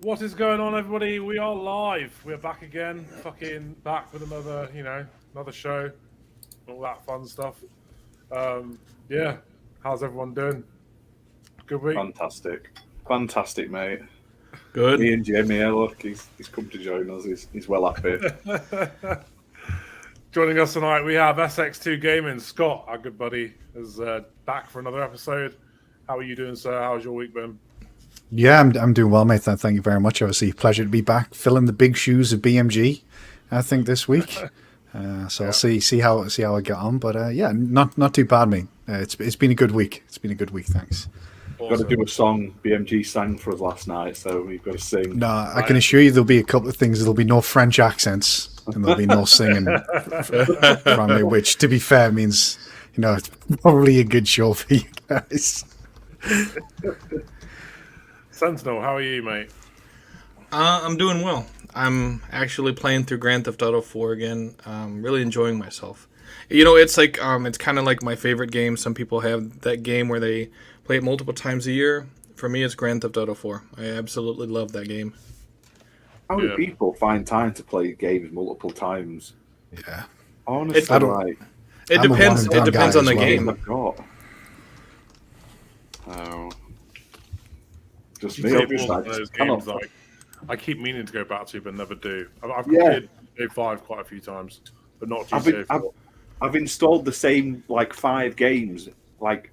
What is going on, everybody? We are live. We're back again. Fucking back with another, another show. All that fun stuff. Yeah. How's everyone doing? Good week? Fantastic, mate. Good. Me and Jamie here, look, he's come to join us. He's well happy. Joining us tonight, we have SX2 Gaming. Scott, our good buddy, is back for another episode. How are you doing, sir? How's your week been? Yeah, I'm doing well, mate. Thank you very much. Obviously, pleasure to be back, filling the big shoes of BMG. I think this week, so I'll see how I get on. But yeah, not too bad, mate. It's been a good week. It's been a good week. Thanks. Awesome. Got to do a song BMG sang for us last night, so we've got to sing. No, I can assure you there'll be a couple of things. There'll be no French accents, and there'll be no singing from me. Which, to be fair, means it's probably a good show for you guys. Sentinel, how are you, mate? I'm doing well. I'm actually playing through Grand Theft Auto 4 again. Really enjoying myself. It's like it's kind of like my favorite game. Some people have that game where they play it multiple times a year. For me, it's Grand Theft Auto 4. I absolutely love that game. How do people find time to play games multiple times? Yeah, honestly, it depends. It depends on the game. I've got. Oh. Just me, those games I keep meaning to go back to, but never do. I've played GTA 5 quite a few times, but not GTA 4. I've installed the same 5 games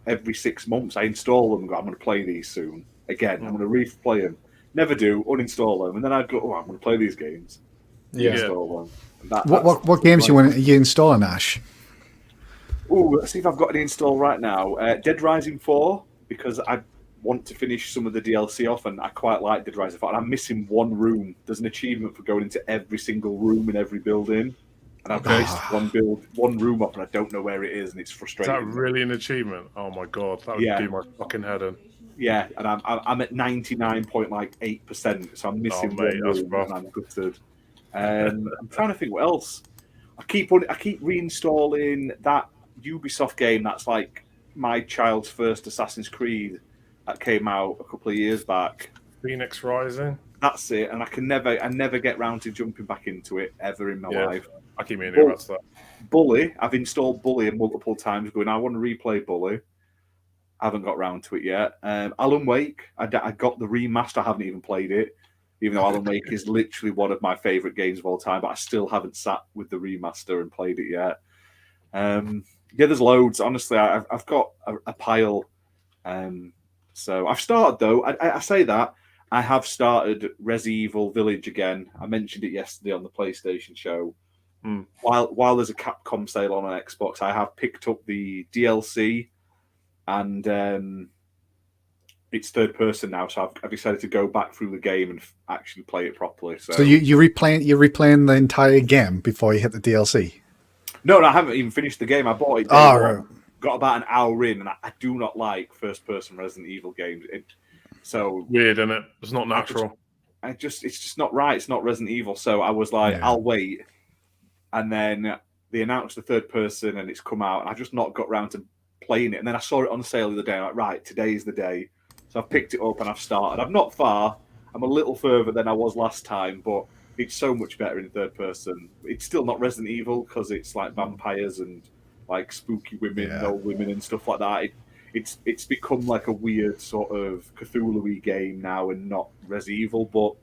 every 6 months. I install them and go, I'm going to play these soon. Again, I'm going to replay them. Never do, uninstall them, and then I'd go, I'm going to play these games. Install them. What games you installing, Ash? Oh, let's see if I've got any installed right now. Dead Rising 4, because I want to finish some of the DLC off, and I quite like Dead Rising 4. And I'm missing one room. There's an achievement for going into every single room in every building, and I've missed one room up, and I don't know where it is, and it's frustrating. Is that really an achievement? Oh my god, that would do my fucking head in. Yeah, and I'm at 99.8%, so I'm missing one room, and I'm gutted. I'm trying to think what else. I keep reinstalling that Ubisoft game that's like my child's first Assassin's Creed. That came out a couple of years back. Phoenix Rising. That's it, and I never get round to jumping back into it ever in my life. I keep meaning about that. Bully, I've installed Bully multiple times, going, I want to replay Bully. I haven't got round to it yet. Alan Wake, I got the remaster. I haven't even played it, even though Alan Wake is literally one of my favourite games of all time. But I still haven't sat with the remaster and played it yet. There's loads. Honestly, I've got a pile. So I've started, though. I say that. I have started Resident Evil Village again. I mentioned it yesterday on the PlayStation show. While there's a Capcom sale on Xbox, I have picked up the DLC, and it's third person now. So I've decided to go back through the game and actually play it properly. So you're replaying the entire game before you hit the DLC? No, I haven't even finished the game. I bought it. Right. Got about an hour in, and I do not like first-person Resident Evil games. So weird, isn't it? It's not natural. It's just not right. It's not Resident Evil. So I was like, I'll wait. And then they announced the third person, and it's come out, and I've just not got round to playing it. And then I saw it on sale the other day. I'm like, right, today's the day. So I've picked it up and I've started. I'm not far. I'm a little further than I was last time, but it's so much better in third person. It's still not Resident Evil because it's like vampires and like spooky women, old women and stuff like that. It's become like a weird sort of Cthulhu-y game now and not Resident Evil, but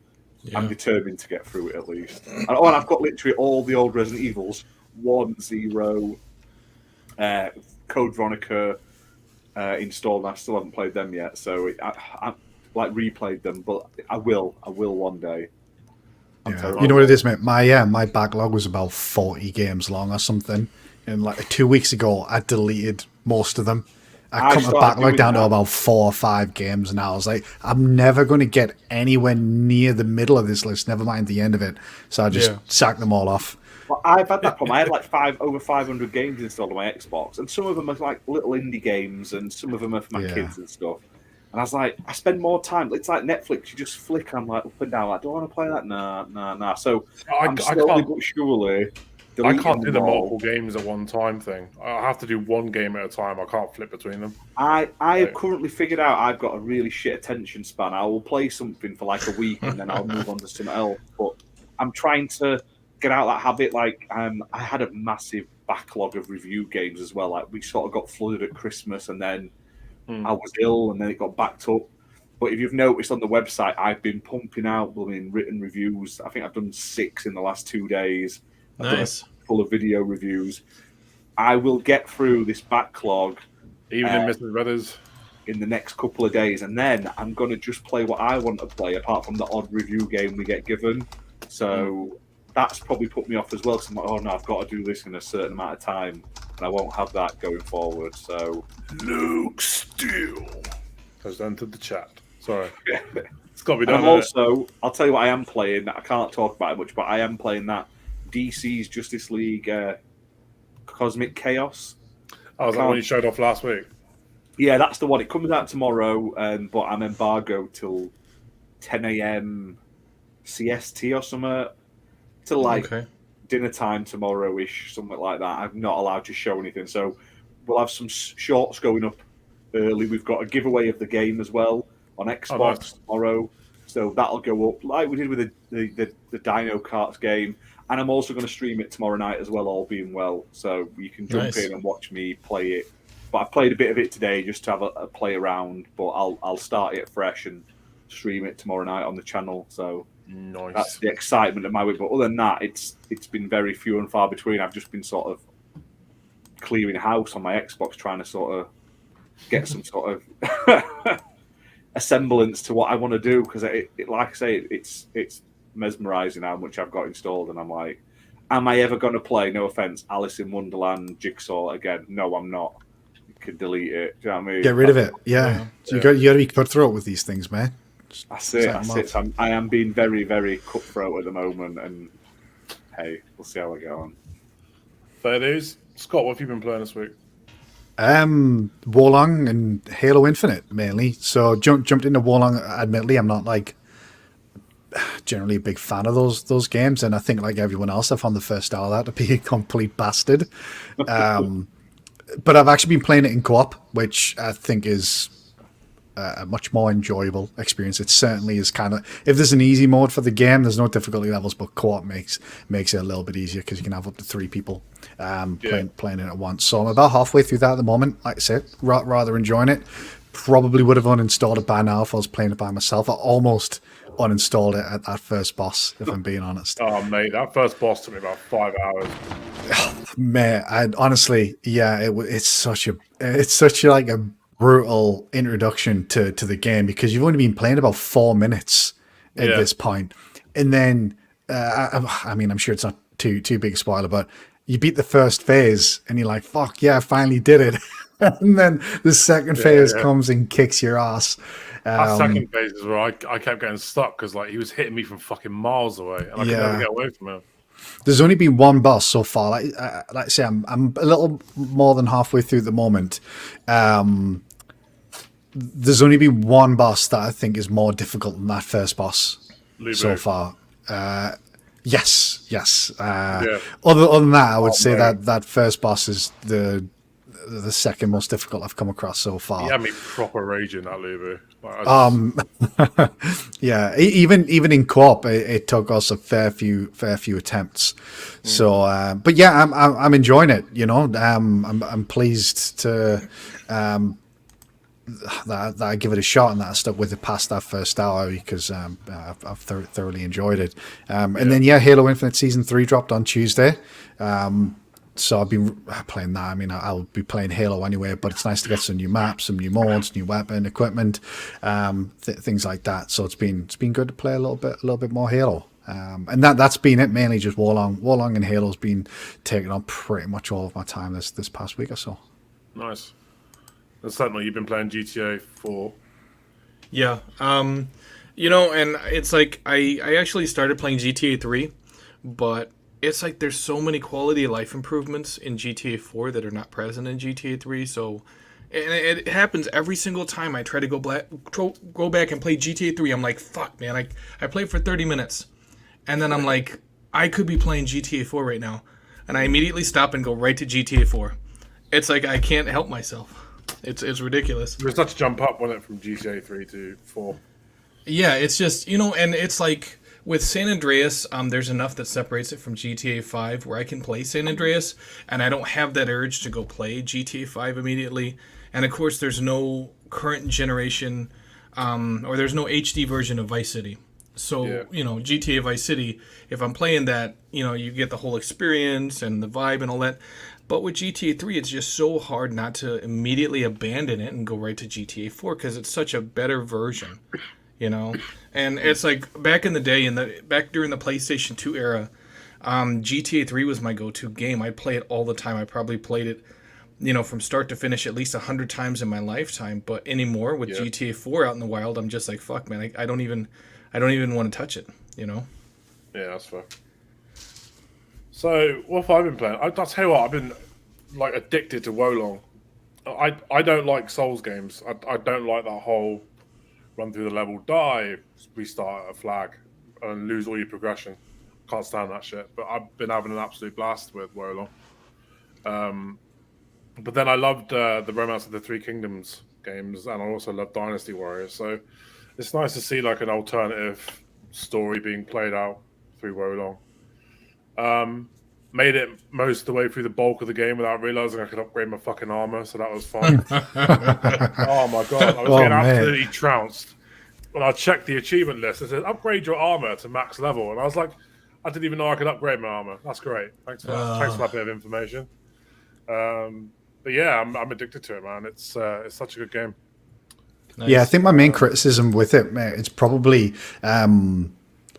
I'm determined to get through it at least. And I've got literally all the old Resident Evils, 1, 0, Code Veronica installed, and I still haven't played them yet. So I replayed them, but I will one day. You know what it is, mate? My backlog was about 40 games long or something. And 2 weeks ago, I deleted most of them. I cut my backlog down to about 4 or 5 games now. I was like, I'm never going to get anywhere near the middle of this list, never mind the end of it. So I just sacked them all off. Well, I've had that problem. I had over 500 games installed on my Xbox, and some of them are like little indie games, and some of them are for my kids and stuff. And I was like, I spend more time. It's like Netflix. You just flick on up and down. Do I want to play that? Nah. So I'm slowly but surely I can't do the all. multiple games at one time thing. I have to do one game at a time. I can't flip between them. I have currently figured out I've got a really shit attention span. I will play something for like a week and then I'll move on to something else. But I'm trying to get out that habit. Like I had a massive backlog of review games as well. Like we sort of got flooded at Christmas and then I was ill and then it got backed up. But if you've noticed on the website, I've been pumping out written reviews. I think I've done 6 in the last 2 days. Nice. Full of video reviews. I will get through this backlog. Even in Mrs. Brothers. In the next couple of days. And then I'm going to just play what I want to play, apart from the odd review game we get given. So that's probably put me off as well. Because I'm like, oh no, I've got to do this in a certain amount of time. And I won't have that going forward. So Luke Steele has entered the chat. Sorry. It's got to be done. And also, I'll tell you what I am playing. I can't talk about it much, but I am playing that DC's Justice League Cosmic Chaos. Oh, was that one you showed off last week? Yeah, that's the one. It comes out tomorrow, but I'm embargoed till 10 a.m. CST or something. Till like dinner time tomorrow-ish, something like that. I'm not allowed to show anything. So we'll have some shorts going up early. We've got a giveaway of the game as well on Xbox tomorrow. So that'll go up like we did with the Dino Karts game. And I'm also going to stream it tomorrow night as well, all being well. So you can jump in and watch me play it. But I've played a bit of it today just to have a play around. But I'll start it fresh and stream it tomorrow night on the channel. So that's the excitement of my week. But other than that, it's been very few and far between. I've just been sort of clearing house on my Xbox, trying to sort of get some sort of a semblance to what I want to do. Because like I say, it's mesmerizing how much I've got installed, and I'm like, am I ever going to play, no offense, Alice in Wonderland Jigsaw again? No, I'm not. You can delete it. Do you know what I mean? Get rid of it. Yeah. So you got to be cutthroat with these things, man. That's it. So I am being very, very cutthroat at the moment, and hey, we'll see how I get on. Fair dues. Scott, what have you been playing this week? Warlong and Halo Infinite mainly. So jumped into Warlong. Admittedly, I'm not like generally a big fan of those games, and I think like everyone else, I found the first hour of that to be a complete bastard. But I've actually been playing it in co-op, which I think is a much more enjoyable experience. It certainly is kind of, if there's an easy mode for the game, there's no difficulty levels, but co-op makes it a little bit easier because you can have up to 3 people playing it at once. So I'm about halfway through that at the moment. Like I said, rather enjoying it. Probably would have uninstalled it by now if I was playing it by myself. I almost uninstalled it at that first boss, if I'm being honest. Oh, mate, that first boss took me about 5 hours. Man, honestly, yeah, it's such a like a brutal introduction to the game because you've only been playing about 4 minutes at this point, and then I mean, I'm sure it's not too big a spoiler, but you beat the first phase and you're like, fuck yeah, I finally did it. And then the second phase comes and kicks your ass. That second phase is where I kept getting stuck because like he was hitting me from fucking miles away, and I could never get away from him. There's only been one boss so far. Like I say, I'm a little more than halfway through at the moment. There's only been one boss that I think is more difficult than that first boss so far. Yes. Other than that, I would say that first boss is the second most difficult I've come across so far. He had me proper raging, that Lubu. Yeah, even in co-op, it took us a fair few attempts. So, but yeah, I'm enjoying it. You know, I'm pleased to that I give it a shot and that I stuck with it past that first hour because I've thoroughly enjoyed it. And then Halo Infinite Season 3 dropped on Tuesday. So I've been playing that. I mean, I'll be playing Halo anyway, but it's nice to get some new maps, some new modes, new weapon, equipment, things like that. So it's been good to play a little bit more Halo. And that's been it, mainly just Warlong and Halo's been taking on pretty much all of my time this past week or so. Nice. And certainly you've been playing GTA 4. Yeah. You know, and it's like I actually started playing GTA 3, but it's like there's so many quality of life improvements in GTA 4 that are not present in GTA 3. So, and it happens every single time I try to go back and play GTA 3. I'm like, fuck, man, I played for 30 minutes, and then I'm like, I could be playing GTA 4 right now. and I immediately stop and go right to GTA 4. It's like I can't help myself. It's ridiculous. It was such a jump up, wasn't it, from GTA 3 to 4? Yeah, it's just, and it's like with San Andreas, there's enough that separates it from GTA 5 where I can play San Andreas, and I don't have that urge to go play GTA 5 immediately. And of course, there's no current generation, or there's no HD version of Vice City. So, GTA Vice City, if I'm playing that, you get the whole experience and the vibe and all that. But with GTA 3, it's just so hard not to immediately abandon it and go right to GTA 4 because it's such a better version, And it's like back in the day, back during the PlayStation 2 era, GTA 3 was my go-to game. I play it all the time. I probably played it, from start to finish at least 100 times in my lifetime. But anymore with GTA 4 out in the wild, I'm just like, fuck, man, I don't even want to touch it, Yeah, that's fair. So, what have I been playing? I'll tell you what, I've been addicted to Wolong. I don't like Souls games. I don't like that whole run through the level, die, restart a flag, and lose all your progression. Can't stand that shit. But I've been having an absolute blast with Wolong. But then I loved the Romance of the Three Kingdoms games, and I also love Dynasty Warriors. So it's nice to see an alternative story being played out through Wolong. Made it most of the way through the bulk of the game without realizing I could upgrade my fucking armor, so that was fun. Oh my god, I was getting absolutely trounced. When I checked the achievement list, it said upgrade your armor to max level, and I was like, I didn't even know I could upgrade my armor. That's great. Thanks for that bit of information. But yeah, I'm addicted to it, man. It's such a good game. Nice. Yeah, I think my main criticism with it, mate, it's probably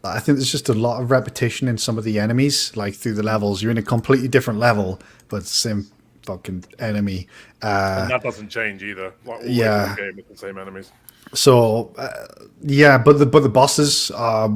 I think there's just a lot of repetition in some of the enemies, through the levels. You're in a completely different level, but it's the same fucking enemy. And that doesn't change either. All the game with the same enemies. So, but the bosses are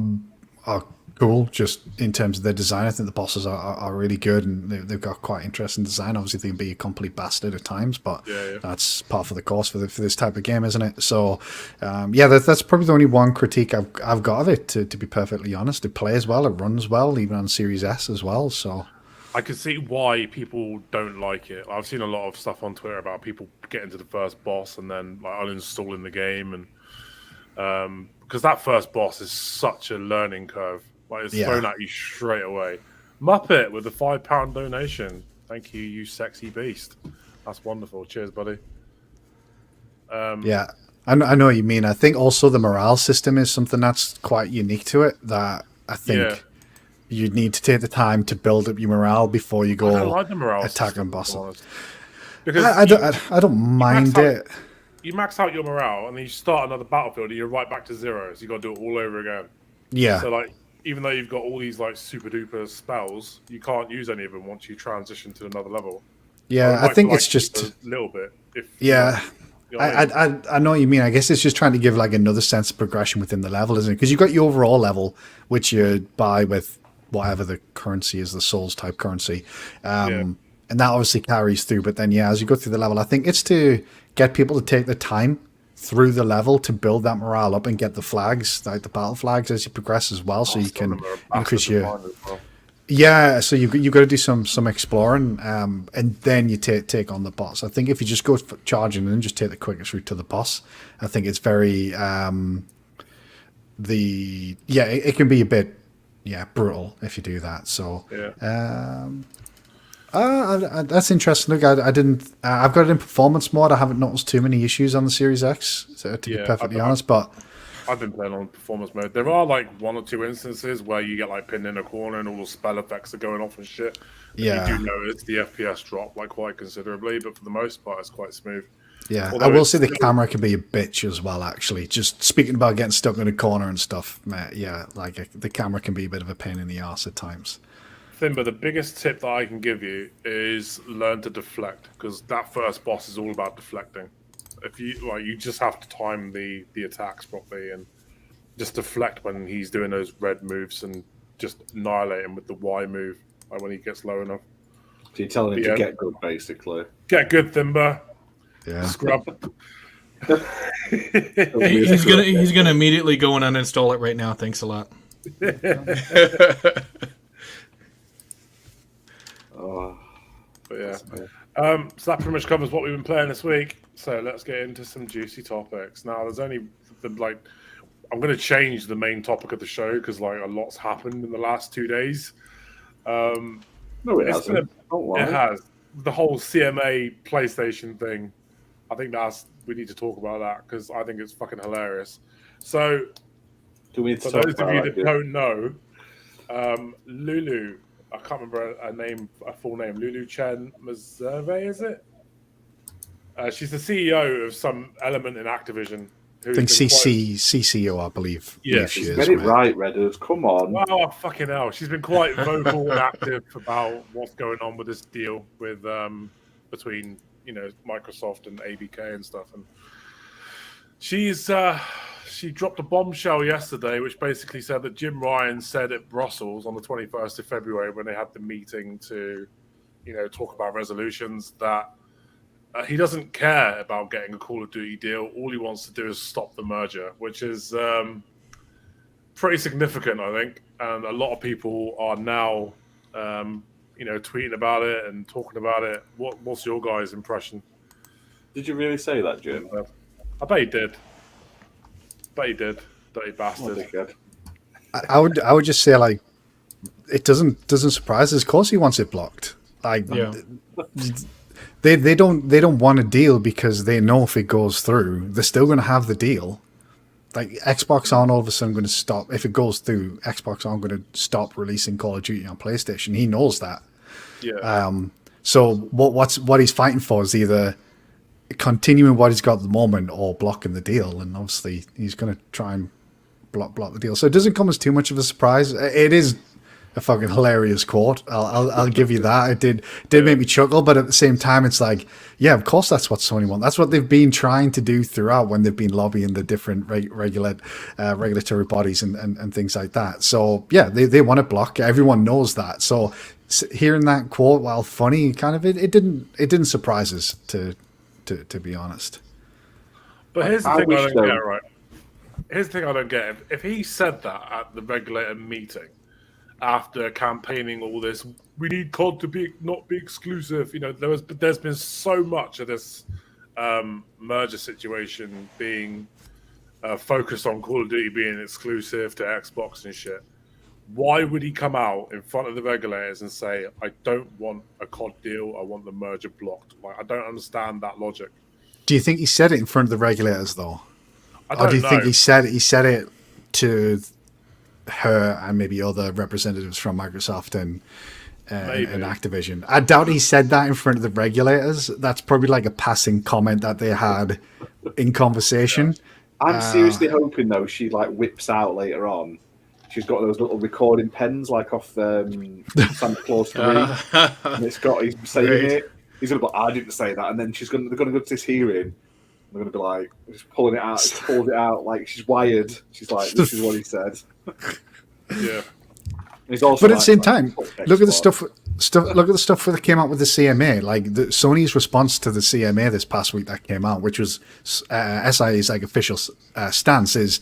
cool, just in terms of their design. I think the bosses are really good, and they've got quite interesting design. Obviously, they can be a complete bastard at times, but that's part of the course for this type of game, isn't it? So, that's probably the only one critique I've got of it, to be perfectly honest. It plays well, it runs well, even on Series S as well, so... I can see why people don't like it. I've seen a lot of stuff on Twitter about people getting to the first boss and then uninstalling the game, and because that first boss is such a learning curve. It's thrown at you straight away. Muppet with a £5 donation. Thank you, you sexy beast. That's wonderful. Cheers, buddy. I know what you mean. I think also the morale system is something that's quite unique to it, that I think you need to take the time to build up your morale before you go attacking bosses. Because I don't mind it. You max out your morale and then you start another battlefield and you're right back to zero. So you got to do it all over again. Yeah. So even though you've got all these super duper spells, you can't use any of them once you transition to another level. Yeah, I think it's just a little bit. I know what you mean. I guess it's just trying to give another sense of progression within the level, isn't it? Because you've got your overall level, which you buy with whatever the currency is, the Souls type currency, and that obviously carries through. But then, as you go through the level, I think it's to get people to take the time through the level to build that morale up and get the flags, the battle flags, as you progress as well, so you can increase your... Yeah, so you've got to do some exploring, and then you take on the boss. I think if you just go charging and just take the quickest route to the boss, I think it's very... it can be a bit brutal if you do that. So that's interesting. Look, I didn't. I've got it in performance mode. I haven't noticed too many issues on the Series X, to be perfectly honest. But I've been playing on performance mode. There are one or two instances where you get pinned in a corner and all the spell effects are going off and shit. And you do notice the FPS drop quite considerably, but for the most part, it's quite smooth. Yeah, although I will say the camera can be a bitch as well, actually. Just speaking about getting stuck in a corner and stuff, the camera can be a bit of a pain in the arse at times. But the biggest tip that I can give you is learn to deflect, because that first boss is all about deflecting. If you just have to time the attacks properly and just deflect when he's doing those red moves and just annihilate him with the Y move, when he gets low enough. So you're telling him to get good, basically. Get good, Thimba. Yeah. Scrub. he's gonna immediately go and uninstall it right now. Thanks a lot. Oh. But yeah. So that pretty much covers what we've been playing this week. So let's get into some juicy topics. Now, there's only I'm going to change the main topic of the show because a lot's happened in the last 2 days. No, it hasn't. It has. The whole CMA PlayStation thing. I think we need to talk about that because I think it's fucking hilarious. So, do we need to for those of you that don't know, Lulu, I can't remember her full name, Lulu Chen Meserve, is it? She's the CEO of some element in Activision. I think CCO, I believe. Yeah, she's get it right, Redders. Come on. Oh, fucking hell. She's been quite vocal and active about what's going on with this deal with between Microsoft and ABK and stuff. And she dropped a bombshell yesterday, which basically said that Jim Ryan said at Brussels on the 21st of February when they had the meeting to, talk about resolutions that he doesn't care about getting a Call of Duty deal. All he wants to do is stop the merger, which is pretty significant, I think. And a lot of people are now, tweeting about it and talking about it. What's your guys' impression? Did you really say that, Jim? I bet he did. Dirty bastard. I would just say it doesn't surprise us. Of course, he wants it blocked. They don't want a deal because they know if it goes through, they're still going to have the deal. Xbox aren't all of a sudden going to stop. If it goes through, Xbox aren't going to stop releasing Call of Duty on PlayStation. He knows that. Yeah. So what he's fighting for is either continuing what he's got at the moment or blocking the deal. And obviously he's going to try and block the deal. So it doesn't come as too much of a surprise. It is a fucking hilarious quote. I'll give you that. It did make me chuckle, but at the same time, it's yeah, of course that's what Sony want. That's what they've been trying to do throughout when they've been lobbying the different regulatory bodies and things like that. So yeah, they want to block. Everyone knows that. So hearing that quote, while funny, kind of it didn't surprise us to be honest. But here's the thing I don't get, right? Here's the thing I don't get. If he said that at the regulator meeting, after campaigning all this, we need COD to not be exclusive. There's been so much of this merger situation being focused on Call of Duty being exclusive to Xbox and shit. Why would he come out in front of the regulators and say, I don't want a COD deal, I want the merger blocked? I don't understand that logic. Do you think he said it in front of the regulators, though? Or do you think he said it to her and maybe other representatives from Microsoft and Activision? I doubt he said that in front of the regulators. That's probably a passing comment that they had in conversation. I'm seriously hoping, though, she whips out later on. She's got those little recording pens off Santa Claus 3. And it's got, he's saying it. He's going to be I didn't say that. And then they're going to go to this hearing. They're going to be just pulling it out. She pulls it out like she's wired. She's like, this is what he said. Yeah. But at the same time, look at the stuff. Look at the stuff that came out with the CMA. Sony's response to the CMA this past week that came out, which was SIA's official stance, is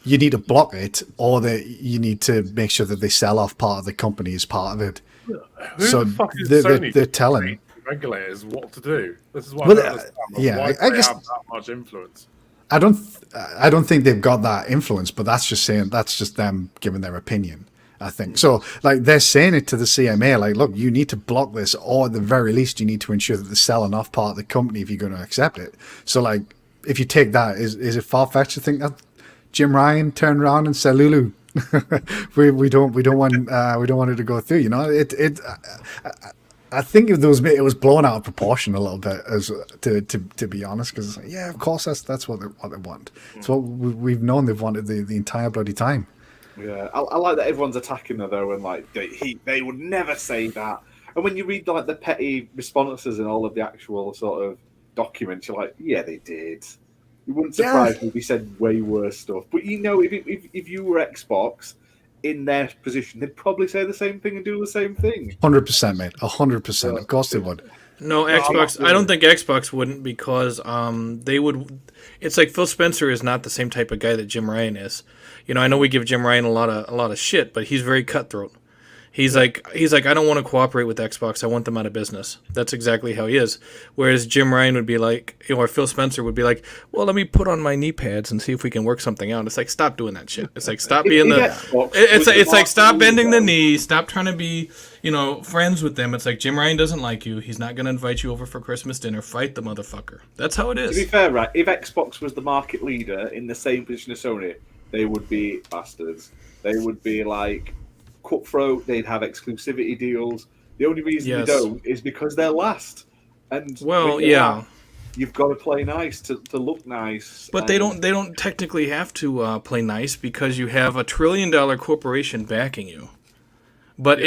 you need to block it, or you need to make sure that they sell off part of the company as part of it. Who the fuck is Sony they're telling regulators what to do. This is why well, I understand. Why I guess have that much influence. I don't think they've got that influence, but that's just them giving their opinion, I think. So they're saying it to the CMA, look, you need to block this, or at the very least you need to ensure that they're selling off part of the company if you're going to accept it. So if you take that, is it far-fetched to think that Jim Ryan turned around and said, Lulu, we don't want it to go through, I think it was blown out of proportion a little bit, to be honest, because yeah, of course that's what they want. It's what we've known they've wanted the entire bloody time. Yeah, I like that everyone's attacking her though, and they would never say that. And when you read the petty responses and all of the actual sort of documents, you're like, yeah, they did. It wouldn't surprise me if he said way worse stuff. But if you were Xbox in their position, they'd probably say the same thing and do the same thing. 100%, mate. 100%. Of course they would. No, Xbox. I don't think Xbox wouldn't, because they would. It's like Phil Spencer is not the same type of guy that Jim Ryan is. I know we give Jim Ryan a lot of shit, but he's very cutthroat. He's like, I don't want to cooperate with Xbox. I want them out of business. That's exactly how he is. Whereas Jim Ryan would be like, or Phil Spencer would be like, well, let me put on my knee pads and see if we can work something out. It's like, stop doing that shit. It's like, stop being it's like, stop bending the knee. Stop trying to be, friends with them. It's like, Jim Ryan doesn't like you. He's not going to invite you over for Christmas dinner. Fight the motherfucker. That's how it is. To be fair, right, if Xbox was the market leader in the same position as Sony, they would be bastards. They would be like cutthroat. They'd have exclusivity deals. The only reason they don't is because they're last. And you've got to play nice to look nice. But they don't technically have to play nice because you have a $1 trillion corporation backing you. But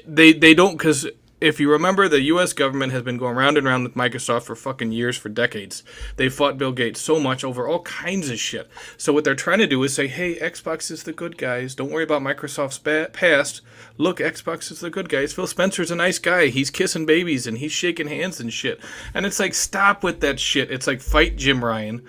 they don't, because if you remember, the U.S. government has been going round and round with Microsoft for fucking years, for decades. They fought Bill Gates so much over all kinds of shit. So what they're trying to do is say, hey, Xbox is the good guys. Don't worry about Microsoft's past. Look, Xbox is the good guys. Phil Spencer's a nice guy. He's kissing babies and he's shaking hands and shit. And it's like, stop with that shit. It's like, fight Jim Ryan.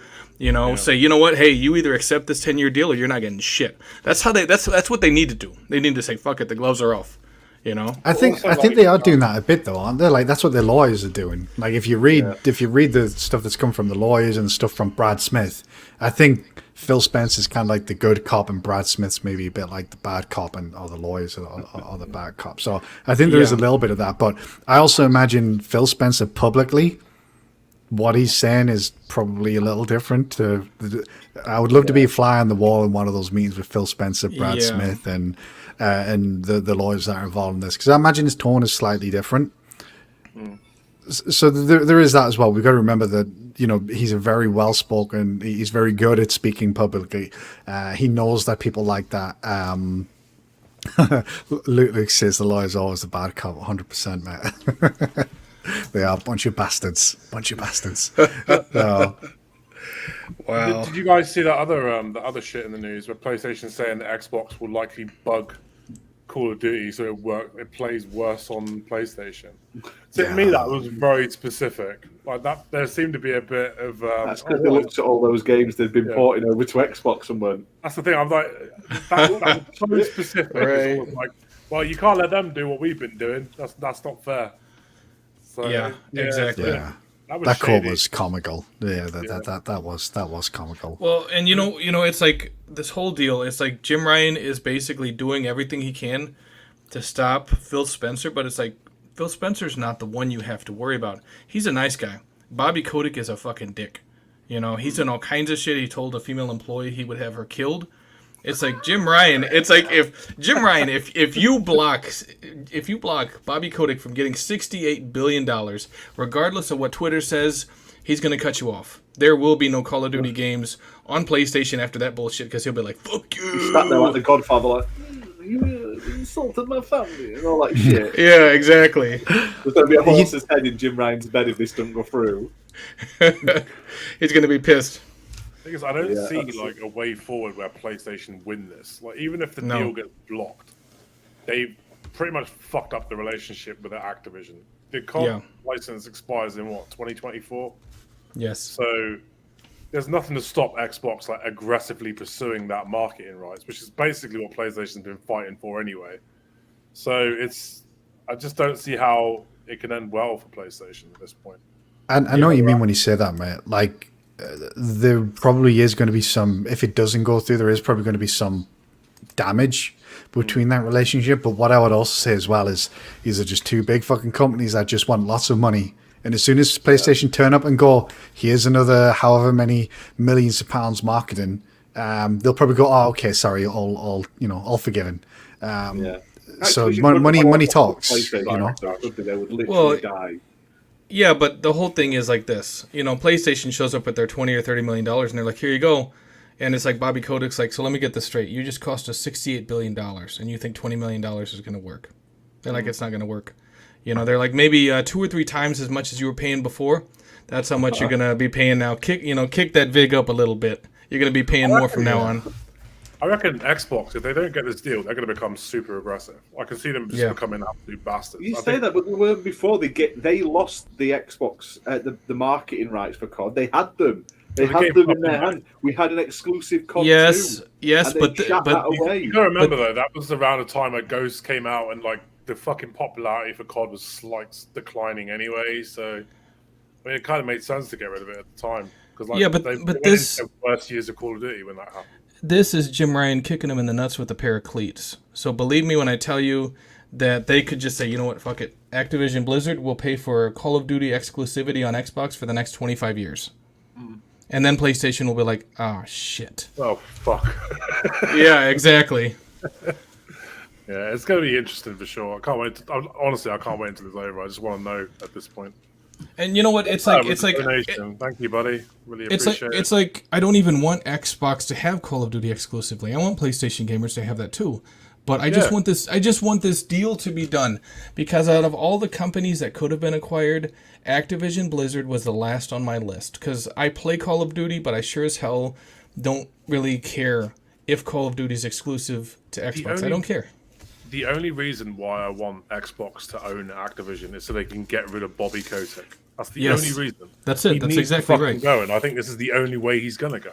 Say, you know what? Hey, you either accept this 10-year deal or you're not getting shit. That's what they need to do. They need to say, fuck it, the gloves are off. I think they are doing that a bit though, aren't they? Like that's what their lawyers are doing. Like if you read the stuff that's come from the lawyers and stuff from Brad Smith, I think Phil Spencer's kind of like the good cop and Brad Smith's maybe a bit like the bad cop or the lawyers are the bad cop. So I think there is a little bit of that, but I also imagine Phil Spencer publicly, what he's saying is probably a little different. I would love to be a fly on the wall in one of those meetings with Phil Spencer, Brad Smith, and the lawyers that are involved in this, because I imagine his tone is slightly different. So there is that as well. We've got to remember that he's a very well spoken. He's very good at speaking publicly. He knows that people like that. Luke says the lawyer's always the bad cop. 100%, mate. They are a bunch of bastards. Wow. Did you guys see that other shit in the news where PlayStation saying that Xbox will likely bug Call of Duty so it plays worse on PlayStation? To me, that was very specific. Like that, there seemed to be a bit of. That's because they looked at all those games they've been porting over to Xbox and went. That's the thing. I'm like, that was so specific. Right. It's like, well, you can't let them do what we've been doing. That's not fair. So, exactly. Yeah. That quote was comical. Yeah, that was comical. Well, and it's like this whole deal. It's like Jim Ryan is basically doing everything he can to stop Phil Spencer, but it's like Phil Spencer's not the one you have to worry about. He's a nice guy. Bobby Kotick is a fucking dick. He's done all kinds of shit. He told a female employee he would have her killed. It's like Jim Ryan. It's like if you block Bobby Kotick from getting $68 billion, regardless of what Twitter says, he's going to cut you off. There will be no Call of Duty games on PlayStation after that bullshit because he'll be like, "Fuck you." He's sat there like the Godfather, like, you insulted my family and all that shit. Yeah, exactly. There's going to be a horse's head in Jim Ryan's bed if this doesn't go through. He's going to be pissed. Because I don't see like a way forward where PlayStation win this. Like even if the deal gets blocked, they pretty much fucked up the relationship with their Activision. The license expires in 2024. Yes. So there's nothing to stop Xbox like aggressively pursuing that marketing rights, which is basically what PlayStation's been fighting for anyway. So I just don't see how it can end well for PlayStation at this point. And I know what you mean when you say that, mate. Like. There probably is going to be some, if it doesn't go through, there is probably going to be some damage between that relationship. But what I would also say as well is these are just two big fucking companies that just want lots of money. And as soon as PlayStation turn up and go, here's another however many millions of pounds marketing, they'll probably go, oh, okay, sorry, all forgiven. So money talks. They would literally die. Yeah, but the whole thing is like this. PlayStation shows up with their $20 or $30 million, and they're like, here you go. And it's like Bobby Kotick's like, so let me get this straight. You just cost us $68 billion, and you think $20 million is going to work. They're like, it's not going to work. They're like, maybe 2 or 3 times as much as you were paying before. That's how much you're going to be paying now. Kick that VIG up a little bit. You're going to be paying more from now on. I reckon Xbox, if they don't get this deal, they're going to become super aggressive. I can see them just becoming absolute bastards. You say that, but they weren't before. They lost the Xbox, the marketing rights for COD. They had them, They had them in their hand. We had an exclusive COD yes, 2, yes, and but they shot that away. You gotta remember though, that was around the time that Ghost came out, and like the fucking popularity for COD was like declining anyway. So, I mean, it kind of made sense to get rid of it at the time because, like, but this the worst years of Call of Duty when that happened. This is Jim Ryan kicking him in the nuts with a pair of cleats. So believe me when I tell you that they could just say, you know what, fuck it. Activision Blizzard will pay for Call of Duty exclusivity on Xbox for the next 25 years. And then PlayStation will be like, oh, shit. Oh, fuck. Yeah, exactly. Yeah, it's going to be interesting for sure. I can't wait. Honestly, I can't wait until it's over. I just want to know at this point. And you know what? It's like thank you, buddy. Really appreciate it. It's like I don't even want Xbox to have Call of Duty exclusively. I want PlayStation gamers to have that too. But I just want this deal to be done because out of all the companies that could have been acquired, Activision Blizzard was the last on my list because I play Call of Duty, but I sure as hell don't really care if Call of Duty is exclusive to Xbox. I don't care. The only reason why I want Xbox to own Activision is so they can get rid of Bobby Kotick. That's the only reason. That's it. That's exactly right. Go, and I think this is the only way he's gonna go.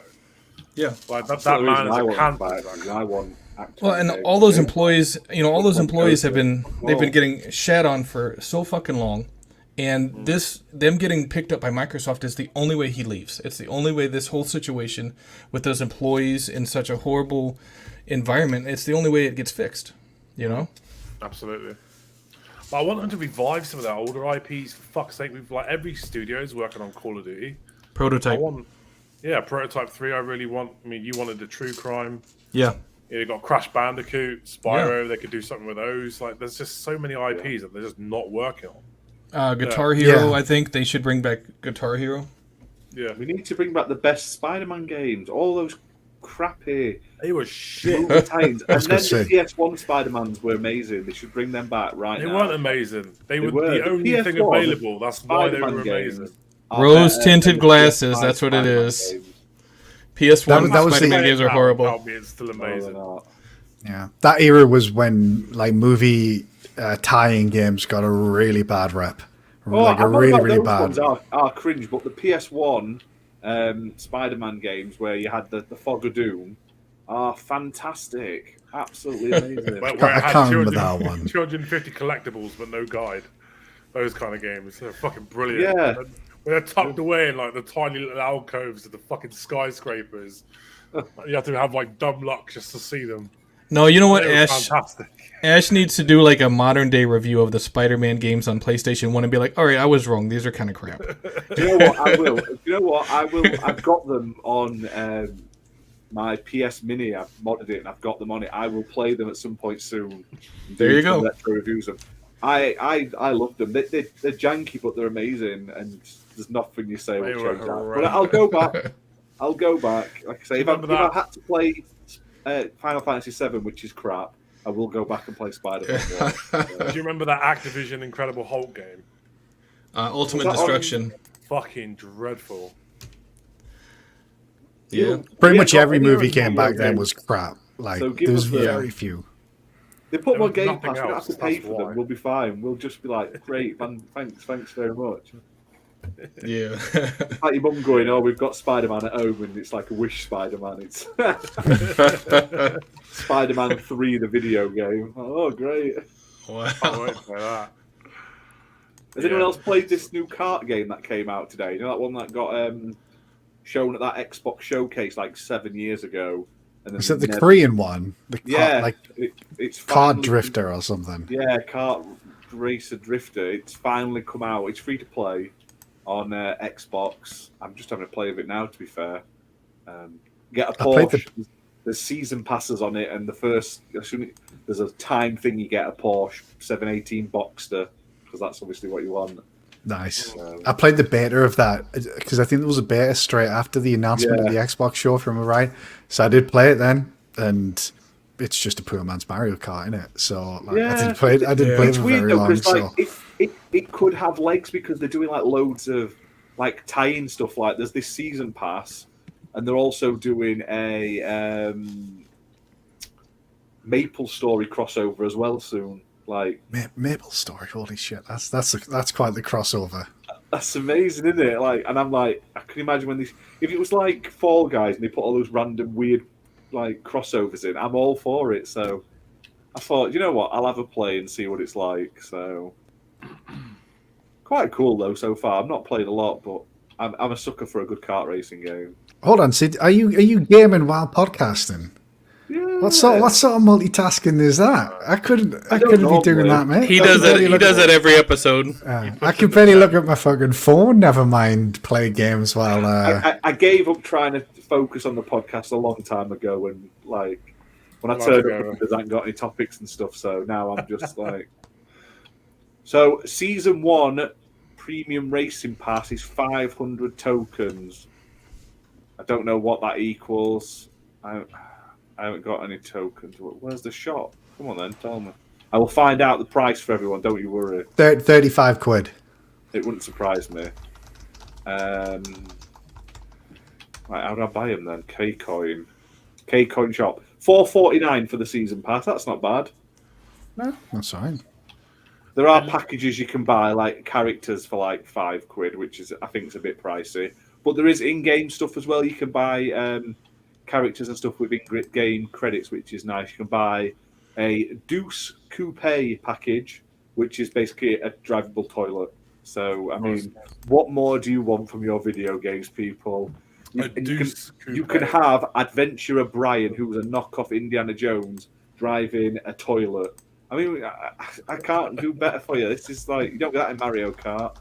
Yeah, like that man is a cancer. I want. Well, and all those employees, all those employees they've been getting shat on for so fucking long, and them getting picked up by Microsoft is the only way he leaves. It's the only way this whole situation with those employees in such a horrible environment. It's the only way it gets fixed. Absolutely. But I want them to revive some of their older IPs. For fuck's sake, we've like every studio is working on Call of Duty. Prototype. Prototype 3. I really want. I mean, you wanted the True Crime. Yeah. You got Crash Bandicoot, Spyro. They could do something with those. Like, there's just so many IPs that they're just not working on. Guitar Hero. I think they should bring back Guitar Hero. Yeah. We need to bring back the best Spider-Man games. All those crappy. They were shit. Times. And then the PS1 Spider-Mans were amazing. They should bring them back now. They weren't amazing. They were the only thing available. That's why they were amazing. Rose-tinted glasses. That's what it is. PS1 Spider-Man games are horrible. It's still amazing. Yeah, that era was when like movie tie-in games got a really bad rep. Really bad. Are cringe, but the PS1 Spider-Man games where you had the Fog of Doom are fantastic. Absolutely amazing. I can't remember that one. 250 collectibles, but no guide. Those kind of games. They're fucking brilliant. Yeah. They're tucked away in like the tiny little alcoves of the fucking skyscrapers. You have to have like dumb luck just to see them. No, you know what, Ash? Fantastic. Ash needs to do like a modern day review of the Spider-Man games on PlayStation 1 and be like, all right, I was wrong. These are kind of crap. Do you know what? I will. Do you know what? I will. I've got them on my PS Mini. I've modded it and I've got them on it. I will play them at some point soon. There you go. Retro reviews them. I love them. They're janky, but they're amazing. And there's nothing you say will change that. But I'll go back. I'll go back. Like I say, if I had to play Final Fantasy VII, which is crap, I will go back and play Spider-Man. Do you remember that Activision Incredible Hulk game? Ultimate Destruction. Fucking dreadful. Yeah. Pretty much every movie game back then was crap. Like, there was very few. They put more Game Pass. We don't have to pay for them. We'll be fine. We'll just be like, great, thanks very much. Yeah. Like your mum going, we've got Spider-Man at home, and it's like a Wish Spider-Man. It's Spider-Man 3, the video game. Oh, great. Wow. Has anyone else played this new kart game that came out today? You know that one that got shown at that Xbox showcase like 7 years ago? And is it the Korean one? It's Kart Drifter or something. Yeah, Kart Racer Drifter. It's finally come out. It's free to play on Xbox. I'm just having a play of it now, to be fair. Get a Porsche. There's season passes on it, and there's a time thing you get a Porsche 718 Boxster, because that's obviously what you want. Nice. I played the beta of that because I think there was a beta straight after the announcement of the Xbox show, from a right. So I did play it then, and it's just a poor man's Mario Kart, isn't it? So I didn't play it for very long. So it could have legs because they're doing like loads of like tie-in stuff. Like there's this season pass, and they're also doing a Maple Story crossover as well soon. Like Maple Story, holy shit! That's quite the crossover. That's amazing, isn't it? Like, and I'm like, I can imagine when these. If it was like Fall Guys and they put all those random weird like crossovers in, I'm all for it. So I thought, you know what, I'll have a play and see what it's like. So quite cool though so far. I've not played a lot, but I'm a sucker for a good kart racing game. Hold on, Sid. Are you gaming while podcasting? Yeah. What sort of multitasking is that? I couldn't be doing that, mate. He does it. He does it every episode. I can barely look at my fucking phone. Never mind play games while. I gave up trying to focus on the podcast a long time ago when I turned up because I hadn't got any topics and stuff. So now I'm just like. So season 1 premium racing pass is 500 tokens. I don't know what that equals. I haven't got any tokens. Where's the shop? Come on then, tell me. I will find out the price for everyone, don't you worry. 35 quid. It wouldn't surprise me. Right, how do I buy them then? K-Coin shop. $4.49 for the season pass. That's not bad. No, that's fine. There are packages you can buy, like characters for like £5, which is I think is a bit pricey. But there is in-game stuff as well. You can buy characters and stuff with in-game credits, which is nice. You can buy a Deuce Coupe package, which is basically a drivable toilet. So, I mean, what more do you want from your video games, people? You can have Adventurer Brian, who was a knockoff Indiana Jones, driving a toilet. I mean, I can't do better for you. This is like, you don't get that in Mario Kart.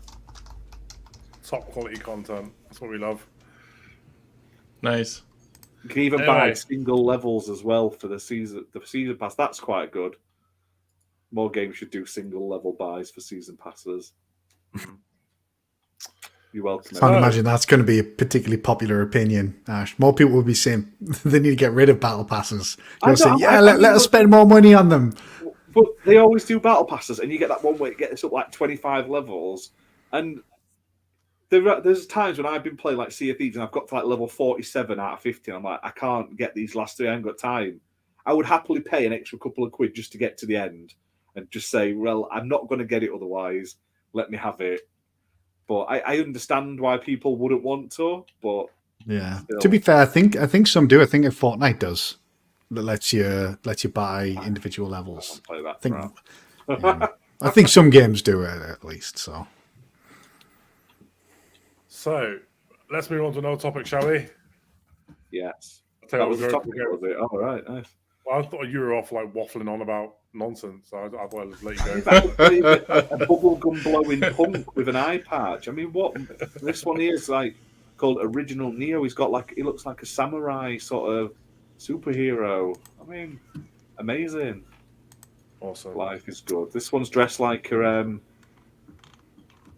Top quality content. That's what we love. Nice. You can even buy single levels as well for the season pass. That's quite good. More games should do single level buys for season passes. You're welcome. I can't imagine that's going to be a particularly popular opinion, Ash. More people will be saying they need to get rid of battle passes. You'll say, let us spend more money on them. But they always do battle passes, and you get that one where it gets up like 25 levels. And there's times when I've been playing like Sea of Thieves, and I've got to like level 47 out of 50, and I'm like, I can't get these last 3. I haven't got time. I would happily pay an extra couple of quid just to get to the end, and just say, well, I'm not going to get it otherwise. Let me have it. But I understand why people wouldn't want to. But yeah, still. To be fair, I think some do. I think if Fortnite does. That lets you buy individual levels. I think some games do it at least. So let's move on to another topic, shall we? Yes. That was the topic, was it? Oh, right, nice. Well, I thought you were off like waffling on about nonsense. So I thought I'd just let you go. A bubblegum blowing punk with an eye patch. I mean, what? This one here is like called Original Neo. He looks like a samurai sort of superhero. I mean, amazing. Awesome. Life is good. This one's dressed like a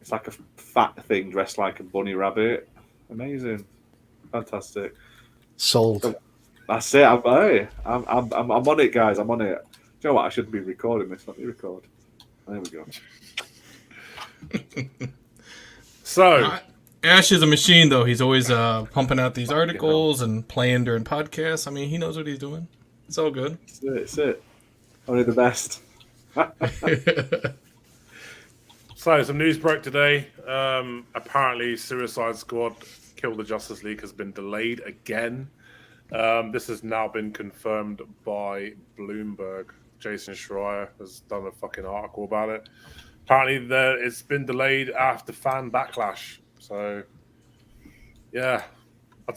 it's like a fat thing dressed like a bunny rabbit. Amazing. Fantastic. Sold. So, that's it. I'm on it, guys. I'm on it. Do you know what? I shouldn't be recording this. Let me record. There we go. So Ash is a machine, though. He's always pumping out these articles and playing during podcasts. I mean, he knows what he's doing. It's all good. It's it. Only the best. So, some news broke today. Apparently, Suicide Squad Kill the Justice League has been delayed again. This has now been confirmed by Bloomberg. Jason Schreier has done a fucking article about it. Apparently, it's been delayed after fan backlash. So, yeah. I'll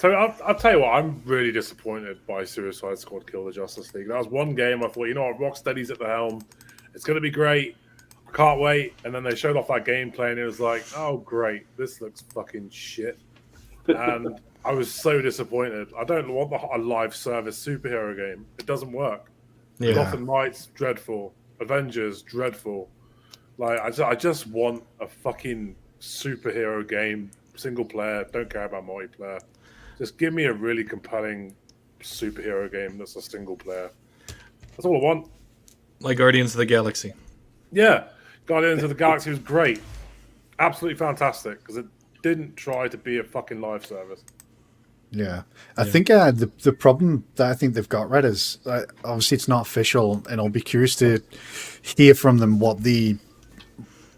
tell you what, I'm really disappointed by Suicide Squad Kill the Justice League. That was one game I thought, you know what, Rocksteady's at the helm. It's going to be great. I can't wait. And then they showed off that gameplay and it was like, oh, great. This looks fucking shit. And I was so disappointed. I don't want a live service superhero game. It doesn't work. Yeah. Gotham Knights, dreadful. Avengers, dreadful. Like, I just want a fucking superhero game, single player, don't care about multiplayer. Just give me a really compelling superhero game that's a single player. That's all I want. Like Guardians of the Galaxy. Yeah, Guardians of the Galaxy was great. Absolutely fantastic, because it didn't try to be a fucking live service. Yeah. I think the problem that I think they've got right is, obviously it's not official, and I'll be curious to hear from them what the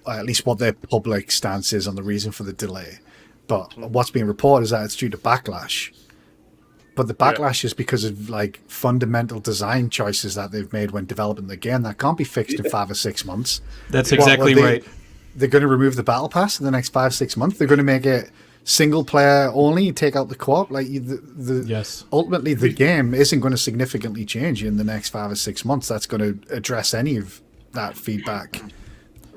at least what their public stance is on the reason for the delay. But what's being reported is that it's due to backlash. But the backlash is because of like fundamental design choices that they've made when developing the game that can't be fixed in 5 or 6 months. That's exactly right. They're going to remove the battle pass in the next 5-6 months. They're going to make it single player only, take out the co-op. Like ultimately, the game isn't going to significantly change in the next 5 or 6 months. That's going to address any of that feedback.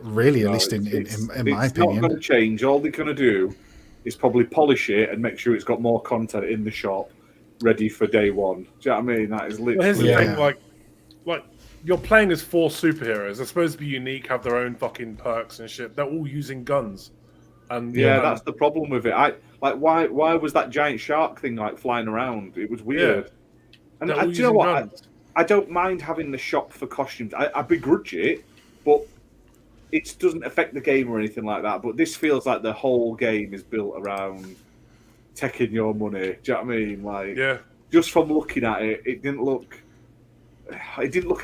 Really, at least in my opinion, it's not going to change. All they're going to do is probably polish it and make sure it's got more content in the shop, ready for day one. Do you know what I mean? That is literally. Well, here's the thing, like you're playing as 4 superheroes. They're supposed to be unique, have their own fucking perks and shit. They're all using guns. And that's the problem with it. Why was that giant shark thing like flying around? It was weird. Yeah. And do you know what? I don't mind having the shop for costumes. I begrudge it, but it doesn't affect the game or anything like that. But this feels like the whole game is built around taking your money. Do you know what I mean? Like, just from looking at it, it didn't look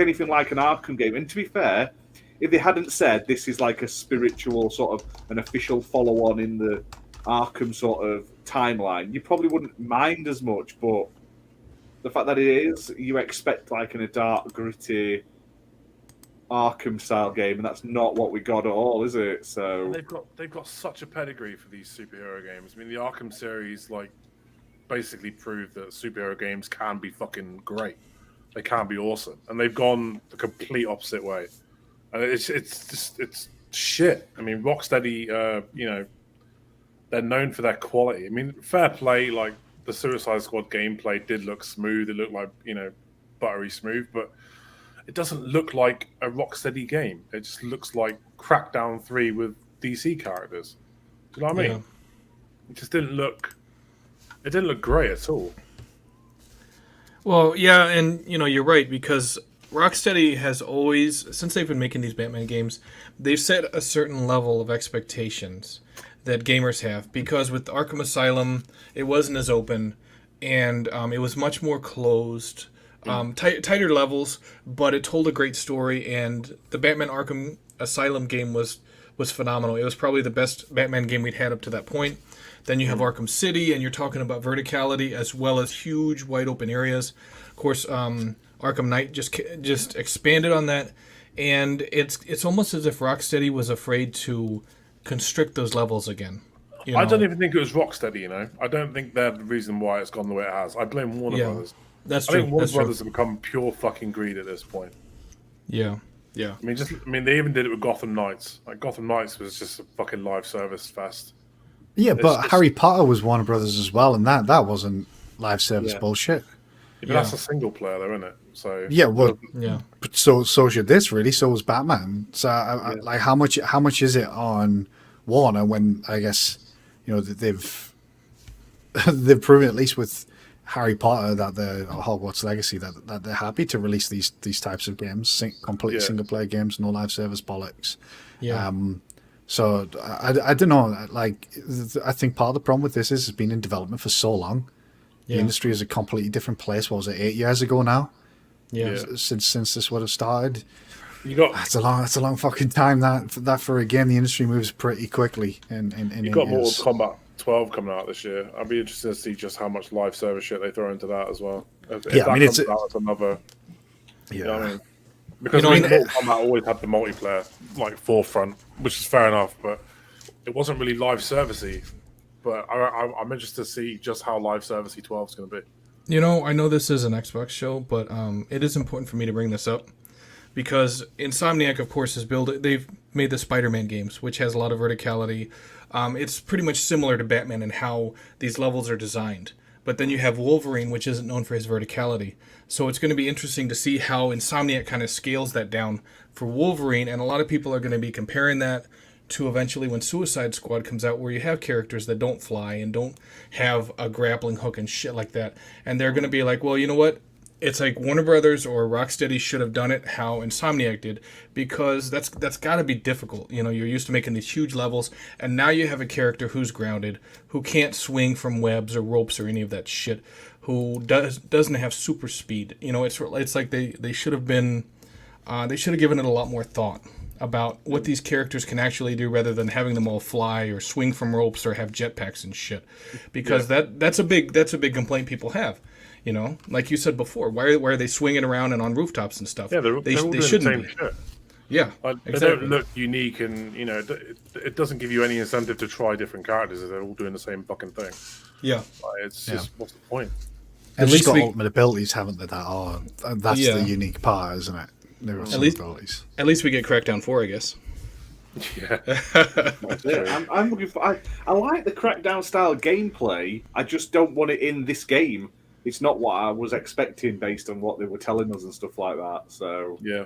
anything like an Arkham game. And to be fair, if they hadn't said this is like a spiritual sort of an official follow-on in the Arkham sort of timeline, you probably wouldn't mind as much. But the fact that it is, you expect like in a dark, gritty Arkham style game, and that's not what we got at all, is it? So they've got such a pedigree for these superhero games. I mean, the Arkham series like basically proved that superhero games can be fucking great. They can be awesome, and they've gone the complete opposite way. And it's shit. I mean, Rocksteady, they're known for their quality. I mean, fair play. Like the Suicide Squad gameplay did look smooth. It looked like buttery smooth, but it doesn't look like a Rocksteady game. It just looks like Crackdown 3 with DC characters. Do you know what I mean? It just didn't look. It didn't look great at all. Well, yeah, and you're right, because Rocksteady has always, since they've been making these Batman games, they've set a certain level of expectations that gamers have. Because with Arkham Asylum, it wasn't as open, and it was much more closed. Tighter levels, but it told a great story, and the Batman Arkham Asylum game was phenomenal. It was probably the best Batman game we'd had up to that point. Then you have Arkham City, and you're talking about verticality as well as huge wide open areas. Of course, Arkham Knight just expanded on that, and it's almost as if Rocksteady was afraid to constrict those levels again. I don't even think it was Rocksteady. I don't think they're the reason why it's gone the way it has. I blame Warner Brothers. That's true. I think Warner Brothers have become pure fucking greed at this point. Yeah. I mean, they even did it with Gotham Knights. Like Gotham Knights was just a fucking live service fest. Yeah, but Harry Potter was Warner Brothers as well, and that wasn't live service bullshit. Yeah, but that's a single player, though, isn't it? So but so should this really. So was Batman. So like, how much is it on Warner when I guess they've proven at least with Harry Potter that the Hogwarts Legacy that they're happy to release these types of games, complete single player games, no live service bollocks. Yeah. So I don't know. Like, I think part of the problem with this is it's been in development for so long. The industry is a completely different place. What was it, 8 years ago now? Yeah. Since this would have started. That's a long fucking time. That for a game, the industry moves pretty quickly. You got Mortal Kombat 12 coming out this year. I'd be interested to see just how much live service shit they throw into that as well. If that comes out, it's another. You know what I mean? Because Mortal Kombat always had the multiplayer like forefront, which is fair enough, but it wasn't really live servicey. But I'm interested to see just how live servicey 12 is going to be. I know this is an Xbox show, but it is important for me to bring this up because Insomniac, of course, they've made the Spider-Man games, which has a lot of verticality. It's pretty much similar to Batman in how these levels are designed. But then you have Wolverine, which isn't known for his verticality. So it's going to be interesting to see how Insomniac kind of scales that down for Wolverine. And a lot of people are going to be comparing that to eventually when Suicide Squad comes out, where you have characters that don't fly and don't have a grappling hook and shit like that. And they're going to be like, well, you know what? It's like Warner Brothers or Rocksteady should have done it how Insomniac did, because that's got to be difficult. You're used to making these huge levels, and now you have a character who's grounded, who can't swing from webs or ropes or any of that shit, who doesn't have super speed. It's like they should have been, they should have given it a lot more thought. about what these characters can actually do rather than having them all fly or swing from ropes or have jetpacks and shit. Because that's a big complaint people have. You know, like you said before, why are they swinging around and on rooftops and stuff? Yeah, they're all doing the shouldn't same be. shit. Yeah, Like, exactly. They don't look unique, and you know, it doesn't give you any incentive to try different characters if they're all doing the same fucking thing. Yeah, Like, it's just what's the point? At least got ultimate abilities, haven't they? That's the unique part, isn't it? There are some abilities. At least we get Crackdown 4, I guess. Yeah. I'm looking for. I like the Crackdown style gameplay. I just don't want it in this game. It's not what I was expecting based on what they were telling us and stuff like that. So yeah.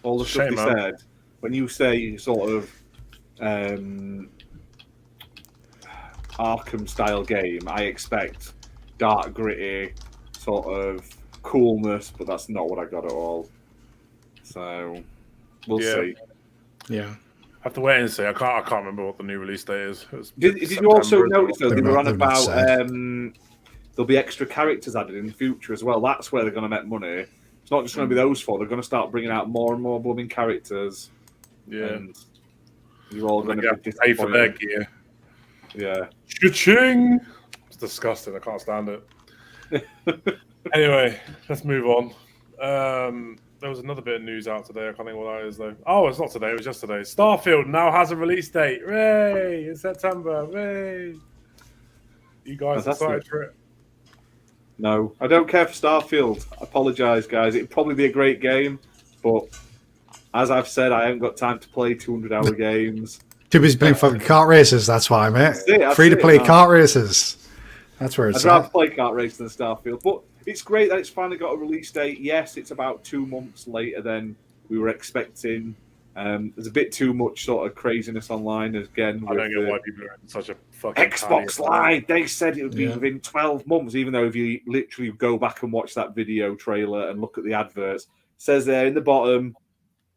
All the stuff they said. When you say sort of Arkham style game, I expect dark, gritty, sort of coolness, but that's not what I got at all. So we'll see. Yeah. I have to wait and see. I can't remember what the new release date is. Did you also notice though they were on about there'll be extra characters added in the future as well? That's where they're going to make money. It's not just going to be those four. They're going to start bringing out more and more blooming characters. Yeah, and you're all going to be pay for their gear. Yeah, cha-ching! It's disgusting. I can't stand it. Anyway, let's move on. There was another bit of news out today. I can't think what that is, though. Oh, it's not today. It was yesterday. Starfield now has a release date. Hooray! In September. Hooray! You guys excited for it? No. I don't care for Starfield. I apologise, guys. It'd probably be a great game, but as I've said, I haven't got time to play 200-hour games. Too busy playing fucking kart races, that's why, mate. Free-to-play kart races. That's where it's I'd rather play kart races than Starfield, but it's great that it's finally got a release date. Yes, it's about 2 months later than we were expecting. There's a bit too much sort of craziness online again. I don't get why people are in such a fucking Xbox Live. They said it would be within 12 months, even though if you literally go back and watch that video trailer and look at the adverts, it says there in the bottom,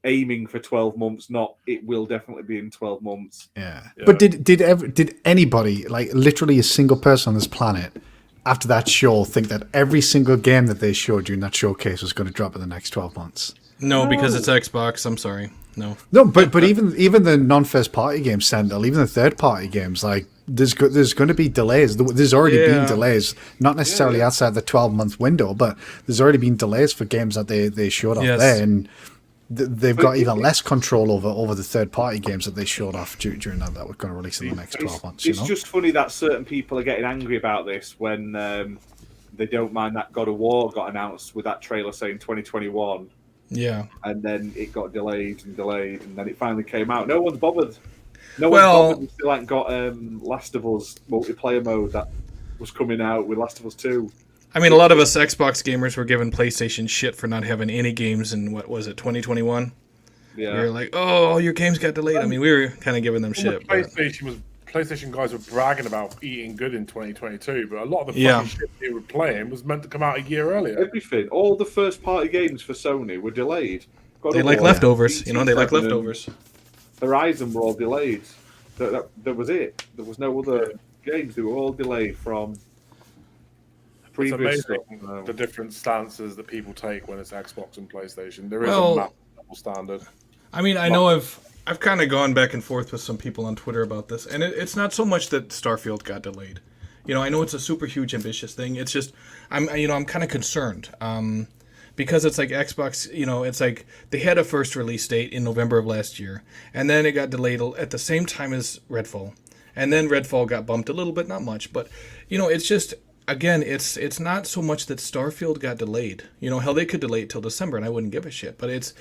aiming for 12 months, not it will definitely be in 12 months. Yeah. But did anybody, like literally a single person on this planet, after that show, think that every single game that they showed during that showcase was going to drop in the next 12 months? No, because it's Xbox. I'm sorry. No, but even the non-first party games, Sandal, even the third party games, like there's going to be delays. There's already been delays, not necessarily outside the 12-month window, but there's already been delays for games that they showed off there, and they've got even less control over the third party games that they showed off during that we're going to release in the next 12 months. It's just funny that certain people are getting angry about this when they don't mind that God of War got announced with that trailer saying 2021. Yeah. And then it got delayed, and then it finally came out. No one's bothered. One's bothered. We still ain't got Last of Us multiplayer mode that was coming out with Last of Us 2. I mean, a lot of us Xbox gamers were giving PlayStation shit for not having any games in, 2021? Yeah. We were like, oh, all your games got delayed. I mean, we were kind of giving them shit. PlayStation guys were bragging about eating good in 2022, but a lot of the fucking shit they were playing was meant to come out a year earlier. Everything, all the first-party games for Sony were delayed. They like leftovers, they like leftovers. Horizon were all delayed. That was it. There was no other games. They were all delayed from previous. It's amazing the different stances that people take when it's Xbox and PlayStation. There is a map double standard. I mean, I know I've kind of gone back and forth with some people on Twitter about this, and it's not so much that Starfield got delayed. You know, I know it's a super huge ambitious thing. It's just I'm kind of concerned because it's like Xbox. You know, it's like they had a first release date in November of last year, and then it got delayed at the same time as Redfall, and then Redfall got bumped a little bit, not much, but you know, it's just. Again, it's not so much that Starfield got delayed. You know, hell, they could delay it till December, and I wouldn't give a shit. But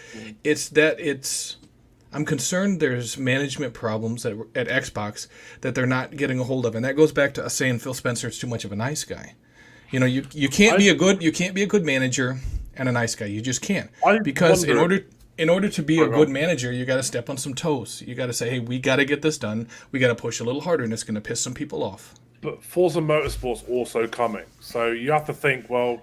I'm concerned there's management problems at Xbox that they're not getting a hold of, and that goes back to us saying Phil Spencer's too much of a nice guy. You know, you can't be a good manager and a nice guy. You just can't, because in order to be a good manager, you got to step on some toes. You got to say, hey, we got to get this done. We got to push a little harder, and it's going to piss some people off. But Forza Motorsport's also coming, so you have to think, well,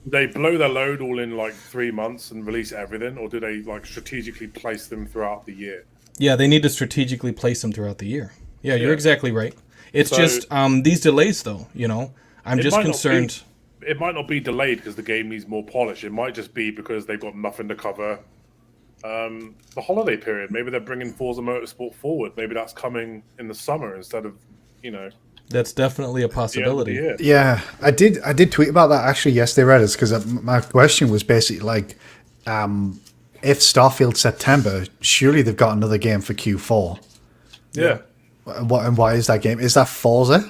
they blow their load all in like 3 months and release everything, or do they like strategically place them throughout the year? Yeah, they need to strategically place them throughout the year. Yeah, you're exactly right. It's just these delays, though. You know, I'm just concerned. It might not be delayed because the game needs more polish. It might just be because they've got nothing to cover the holiday period. Maybe they're bringing Forza Motorsport forward. Maybe that's coming in the summer instead of, That's definitely a the end of the possibility. year. Yeah, I did tweet about that actually yesterday, Reddit, because my question was basically like, if Starfield September, surely they've got another game for Q4. Yeah. And why is that game? Is that Forza?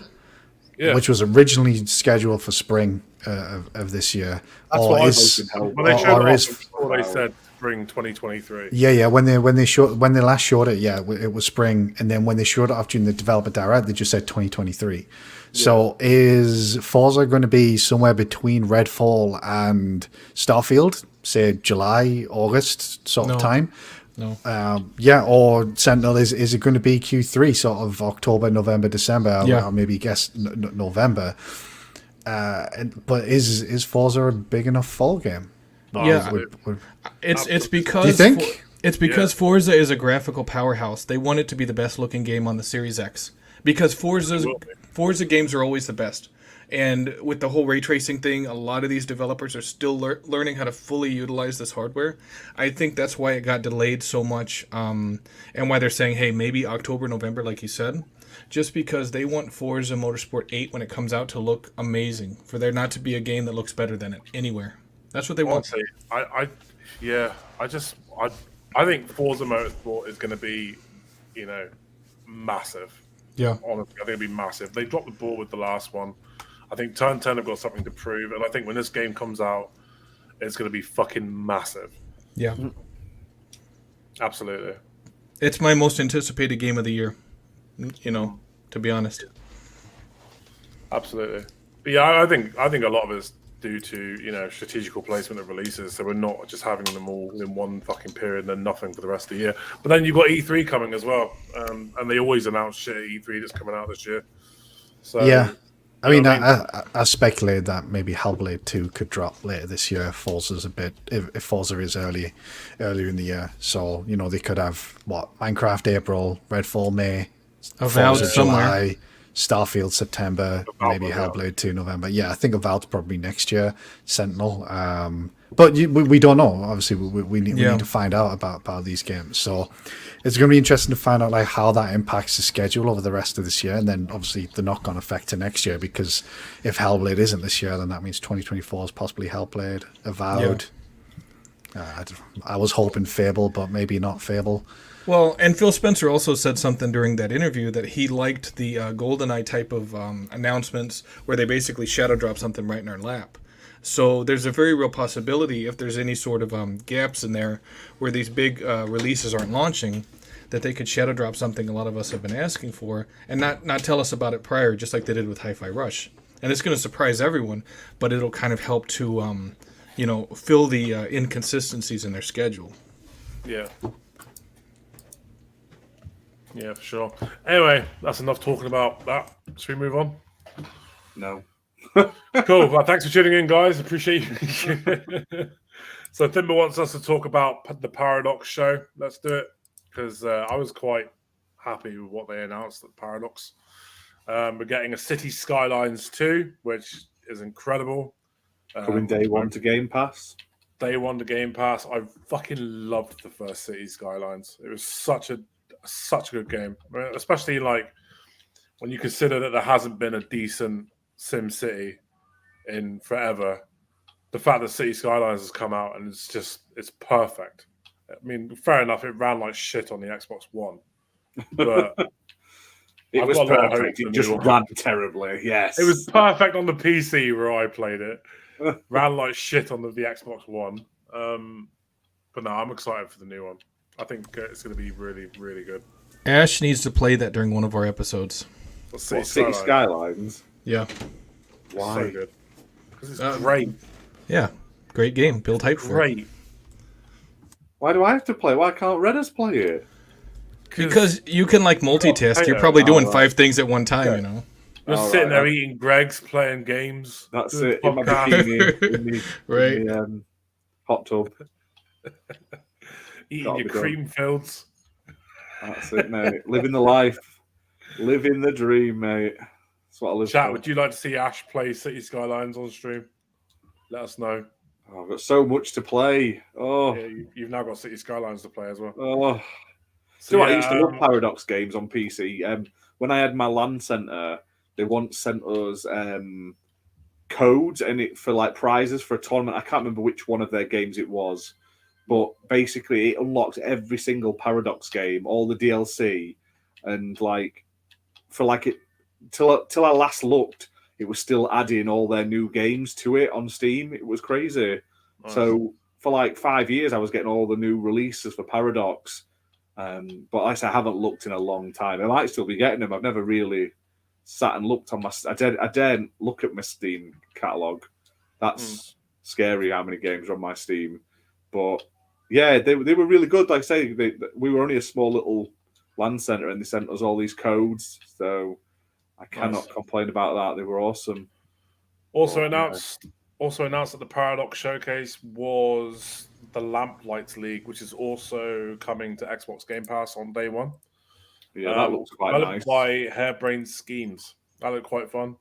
Yeah. Which was originally scheduled for spring of this year. That's what I was hoping. When they showed or it is- off before, they said spring 2023. Yeah. When they last showed it, it was spring, and then when they showed it off during the developer direct, they just said 2023. So is Forza going to be somewhere between Redfall and Starfield, say July, August sort of No. time? No. Or Sentinel, is it going to be Q3, sort of October, November, December, Yeah. or maybe guess November? But is Forza a big enough fall game? Yeah. Would- It's because Do you think? It's because Forza is a graphical powerhouse. They want it to be the best looking game on the Series X because Forza games are always the best. And with the whole ray tracing thing, a lot of these developers are still learning how to fully utilize this hardware. I think that's why it got delayed so much, and why they're saying, hey, maybe October, November, like you said, just because they want Forza Motorsport 8 when it comes out to look amazing, for there not to be a game that looks better than it anywhere. That's what they want. Honestly, I think Forza Motorsport is going to be, massive. Yeah. Honestly, I think it'll be massive. They dropped the ball with the last one. I think Turn 10 have got something to prove, and I think when this game comes out, it's going to be fucking massive. Yeah. Absolutely. It's my most anticipated game of the year, to be honest. Absolutely. But yeah, I think a lot of it's due to, strategical placement of releases, so we're not just having them all in one fucking period and then nothing for the rest of the year. But then you've got E3 coming as well, and they always announce shit at E3 that's coming out this year. So Yeah. I mean, know what I speculated that maybe Hellblade 2 could drop later this year if Forza's if Forza is earlier in the year. So, they could have, Minecraft April, Redfall May, Avowed Forza somewhere. July, Starfield September, maybe Avowed. Hellblade 2 November. Yeah, I think Avowed's probably next year, Sentinel. But we don't know. Obviously, we need to find out about these games. So it's going to be interesting to find out how that impacts the schedule over the rest of this year, and then obviously the knock-on effect to next year. Because if Hellblade isn't this year, then that means 2024 is possibly Hellblade, Avowed. I was hoping Fable, but maybe not Fable. Well, and Phil Spencer also said something during that interview that he liked the GoldenEye type of announcements where they basically shadow drop something right in our lap. So there's a very real possibility, if there's any sort of gaps in there where these big releases aren't launching, that they could shadow drop something a lot of us have been asking for and not tell us about it prior, just like they did with Hi-Fi Rush. And it's going to surprise everyone, but it'll kind of help to, fill the inconsistencies in their schedule. Yeah. Yeah, for sure. Anyway, that's enough talking about that. Should we move on? No. Cool. Well, thanks for tuning in, guys. Appreciate you. So Thimble wants us to talk about the Paradox show. Let's do it, because I was quite happy with what they announced at Paradox. We're getting a City Skylines 2, which is incredible. Coming day one to Game Pass. Day one to Game Pass. I fucking loved the first City Skylines. It was such a good game, especially when you consider that there hasn't been a decent Sim City in forever. The fact that City Skylines has come out and it's perfect. I mean, fair enough, it ran like shit on the Xbox One, but It was got a lot of hope perfect. for It the just new one. ran terribly. Yes. it was perfect on the PC where I played it. Ran like shit on the Xbox One. But no, I'm excited for the new one. I think it's going to be really, really good. Ash needs to play that during one of our episodes. City City Skylines. Skylines. Yeah. Why? So good. Because it's great. Yeah. Great game. Build hype for it. Great. Why do I have to play? Why can't Redders play it? Because you can multitask. Oh, You're probably doing right. 5 things at one time, Yeah. Just sitting there eating Greg's, playing games. That's doing it. In my podcasts, bikini, in the, Right. in the hot tub. eating Gotta your be done. cream fields. That's it, mate. Living the life. Living the dream, mate. That's what I live Chat, for. would you like to see Ash play City Skylines on stream? Let us know. Oh, I've got so much to play. Oh, Yeah, you've now got City Skylines to play as well. oh. So I used to love Paradox games on PC. When I had my LAN centre, they once sent us codes for like prizes for a tournament. I can't remember which one of their games it was, but basically it unlocked every single Paradox game, all the DLC, and like for like it till I last looked, it was still adding all their new games to it on Steam. It was crazy. Nice. So for like 5 years, I was getting all the new releases for Paradox. But I haven't looked in a long time. I might still be getting them. I've never really sat and looked on my. I daren't look at my Steam catalog. That's scary. How many games are on my Steam? But yeah, they were really good. Like I say, we were only a small little LAN center, and they sent us all these codes. So I cannot complain about that. They were awesome. Also announced at the Paradox Showcase was the Lamplights League, which is also coming to Xbox Game Pass on day one. Yeah, that looks quite nice. By Harebrained Schemes. That looked quite fun.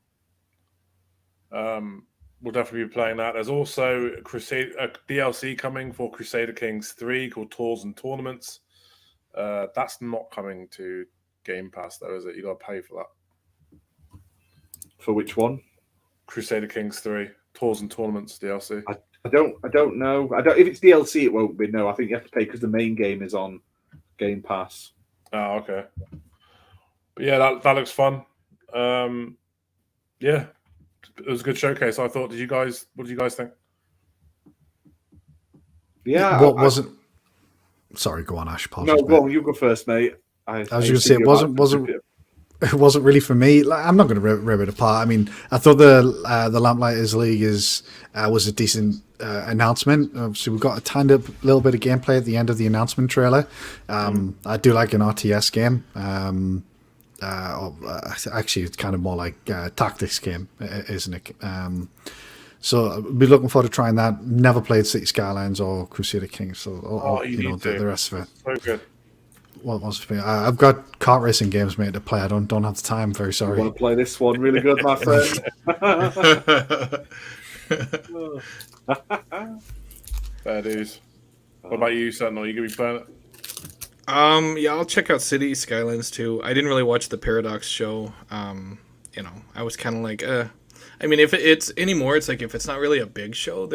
We'll definitely be playing that. There's also a DLC coming for Crusader Kings 3 called Tours and Tournaments. That's not coming to Game Pass, though, is it? You got to pay for that. For which one? Crusader Kings 3 Tours and Tournaments DLC. I don't know. If it's DLC, it won't be. No, I think you have to pay because the main game is on Game Pass. Oh, okay. But yeah, that looks fun. Yeah, it was a good showcase. I thought. What did you guys think? Yeah. What wasn't? Sorry, go on, Ash. No, go on. You go first, mate. I was going to say it wasn't really for me. Like, I'm not going to rip it apart. I mean, I thought the Lamplighters League was a decent announcement. So we've got a tiny little bit of gameplay at the end of the announcement trailer. I do like an RTS game. Actually, it's kind of more like a tactics game, isn't it? So I'll be looking forward to trying that. Never played City Skylines or Crusader Kings, so the rest of it. So good. What was for me? I've got kart racing games, mate, to play. I don't have the time. Very sorry. You want to play this one? Really good, my friend. Fair dues. What about you, Sentinel? You gonna be playing it? Yeah, I'll check out City Skylines too. I didn't really watch the Paradox show. I was kind of like, I mean, if it's anymore, it's like if it's not really a big show,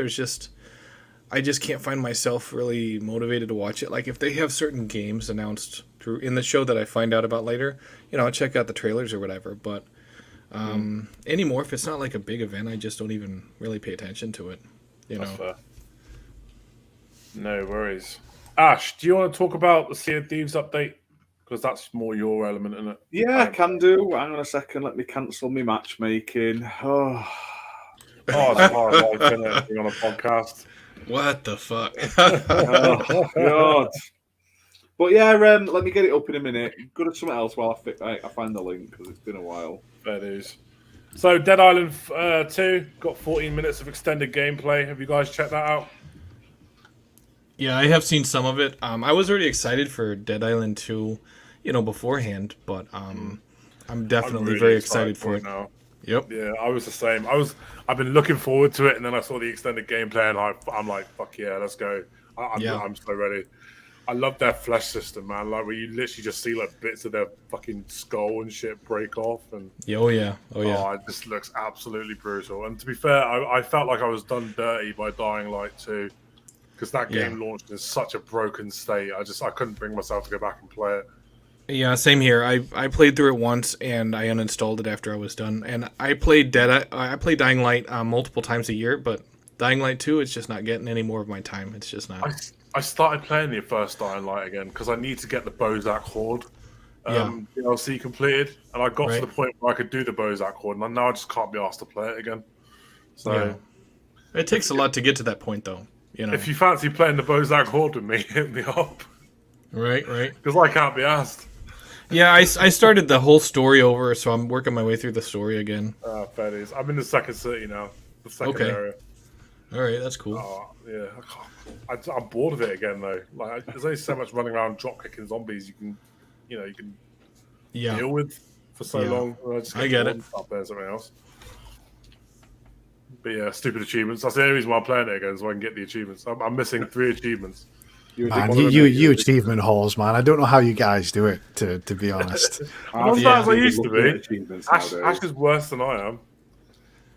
I just can't find myself really motivated to watch it. Like if they have certain games announced in the show that I find out about later, I'll check out the trailers or whatever. But anymore, if it's not like a big event, I just don't even really pay attention to it. That's fair. No worries. Ash, do you want to talk about the Sea of Thieves update? Because that's more your element, isn't it? Yeah, I can do. Hang on a second. Let me cancel my matchmaking. Oh, it's horrible, isn't it, being on a podcast. What the fuck? Oh, God. But yeah, let me get it up in a minute. Go to something else while I find the link because it's been a while. Fair news. So, Dead Island 2 got 14 minutes of extended gameplay. Have you guys checked that out? Yeah, I have seen some of it. I was already excited for Dead Island 2, beforehand, but I'm definitely really very excited for it now. Yep. Yeah, I was the same. I've been looking forward to it, and then I saw the extended gameplay, and I'm like, fuck yeah, let's go. I'm so ready. I love their flesh system, man. Like where you literally just see like bits of their fucking skull and shit break off, and oh yeah, it just looks absolutely brutal. And to be fair, I felt like I was done dirty by Dying Light 2 because that game launched in such a broken state. I couldn't bring myself to go back and play it. Yeah, same here. I played through it once and I uninstalled it after I was done. And I played Dying Light multiple times a year, but Dying Light 2, it's just not getting any more of my time. It's just not. I started playing the first Dying Light again because I need to get the Bozak Horde DLC completed, and I got to the point where I could do the Bozak Horde, and now I just can't be asked to play it again. So it takes a lot to get to that point, though. If you fancy playing the Bozak Horde with me, hit me up. Right. Because I can't be asked. Yeah, I started the whole story over, so I'm working my way through the story again. Fair dues. I'm in the second city now, the second area. All right, that's cool. Yeah, I'm bored of it again though. Like, there's only so much running around drop kicking zombies you can deal with for so long. I get it. Up there, something else. But yeah, stupid achievements. That's the only reason why I'm playing it again, so I can get the achievements. I'm missing 3 achievements. Man, you achievement whores, man. I don't know how you guys do it, to be honest. I'm not as bad as I used to be. Achievements Ash is worse than I am.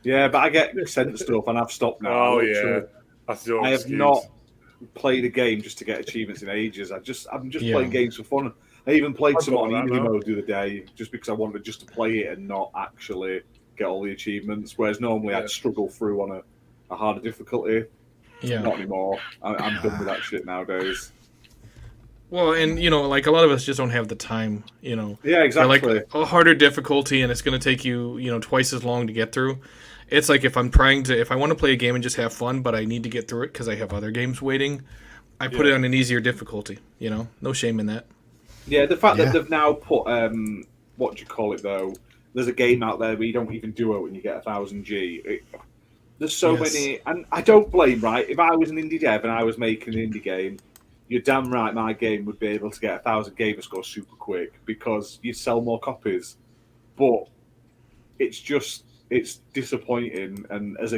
Yeah, but I get sent stuff and I've stopped now. Oh, yeah. That's your I have excuse. not played a game just to get achievements in ages. I'm just playing games for fun. I even played some on easy mode the other day just because I wanted just to play it and not actually get all the achievements. Whereas normally I'd struggle through on a harder difficulty. Yeah. Not anymore. I'm done with that shit nowadays. Well, and like a lot of us just don't have the time. Yeah, exactly. For like a harder difficulty, and it's going to take you, twice as long to get through. It's like if I want to play a game and just have fun, but I need to get through it because I have other games waiting, I put it on an easier difficulty. No shame in that. Yeah, the fact that they've now put what do you call it though? There's a game out there where you don't even do it when you get 1000 G. There's so many, and I don't blame, right? If I was an indie dev and I was making an indie game, you're damn right my game would be able to get 1000 gamer score super quick because you'd sell more copies. But it's disappointing. And as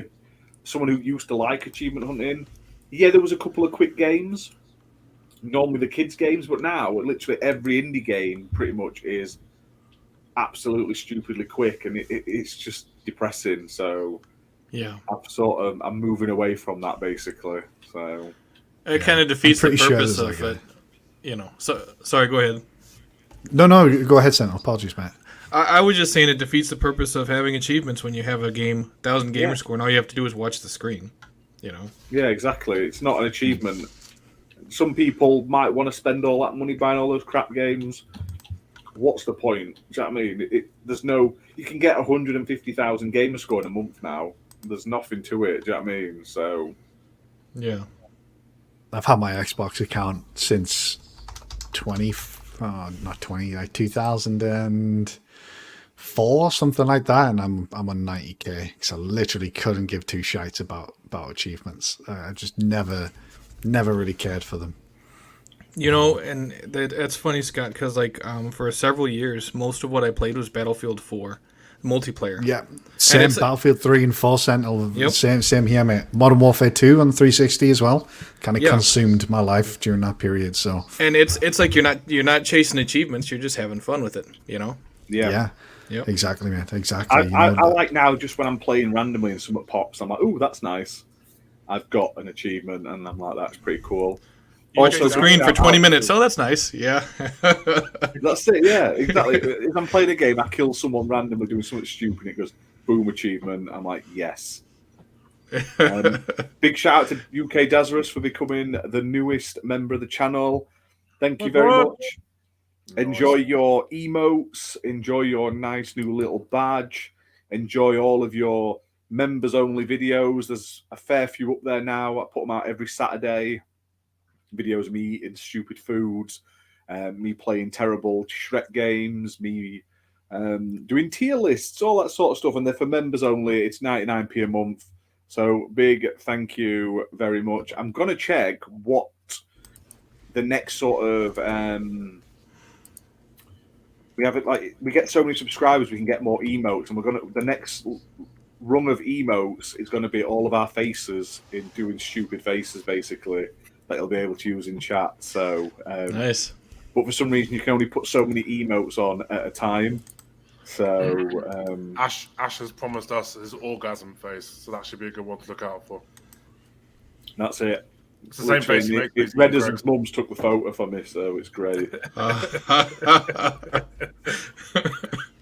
someone who used to like achievement hunting, there was a couple of quick games, normally the kids' games, but now literally every indie game pretty much is absolutely stupidly quick, and it's just depressing. So. Yeah, I'm moving away from that basically. So it kind of defeats the purpose of it. So sorry, go ahead. No, go ahead, Sentinel. Apologies, Matt. I was just saying it defeats the purpose of having achievements when you have a game 1000 gamer score, and all you have to do is watch the screen. Yeah, exactly. It's not an achievement. Some people might want to spend all that money buying all those crap games. What's the point? Do you know what I mean? You can get 150,000 gamer score in a month now. There's nothing to it. Do you know what I mean? So, yeah. I've had my Xbox account since 2004, something like that, and I'm on 90k because I literally couldn't give two shites about achievements. I just never really cared for them. And that's funny, Scott, because for several years, most of what I played was Battlefield 4 multiplayer. Yeah, same Battlefield 3 and 4 Sentinel. Yep. Same here, mate. Modern Warfare 2 on 360 as well. Kind of consumed my life during that period. So, and it's like you're not chasing achievements. You're just having fun with it. Yeah. Yep. Exactly, man. Exactly. I like now just when I'm playing randomly and something pops, I'm like, oh, that's nice. I've got an achievement, and I'm like, that's pretty cool. Watch the screen for 20 minutes. Oh, that's nice. Yeah. That's it. Yeah, exactly. If I'm playing a game, I kill someone randomly doing something stupid, and it goes, boom, achievement. I'm like, yes. Big shout out to UK Dazarus for becoming the newest member of the channel. Thank you very much. Enjoy your emotes. Enjoy your nice new little badge. Enjoy all of your members-only videos. There's a fair few up there now. I put them out every Saturday. Videos of me eating stupid foods, me playing terrible Shrek games, me doing tier lists, all that sort of stuff. And they're for members only. It's 99p a month. So big thank you very much. I'm going to check what the next sort of... we have it like we get so many subscribers, we can get more emotes, and the next rung of emotes is going to be all of our faces in doing stupid faces, basically. That you'll be able to use in chat. So nice. But for some reason, you can only put so many emotes on at a time. So Ash has promised us his orgasm face, so that should be a good one to look out for. That's it. It's the same face. It's red as his mum's took the photo for me, so it's great.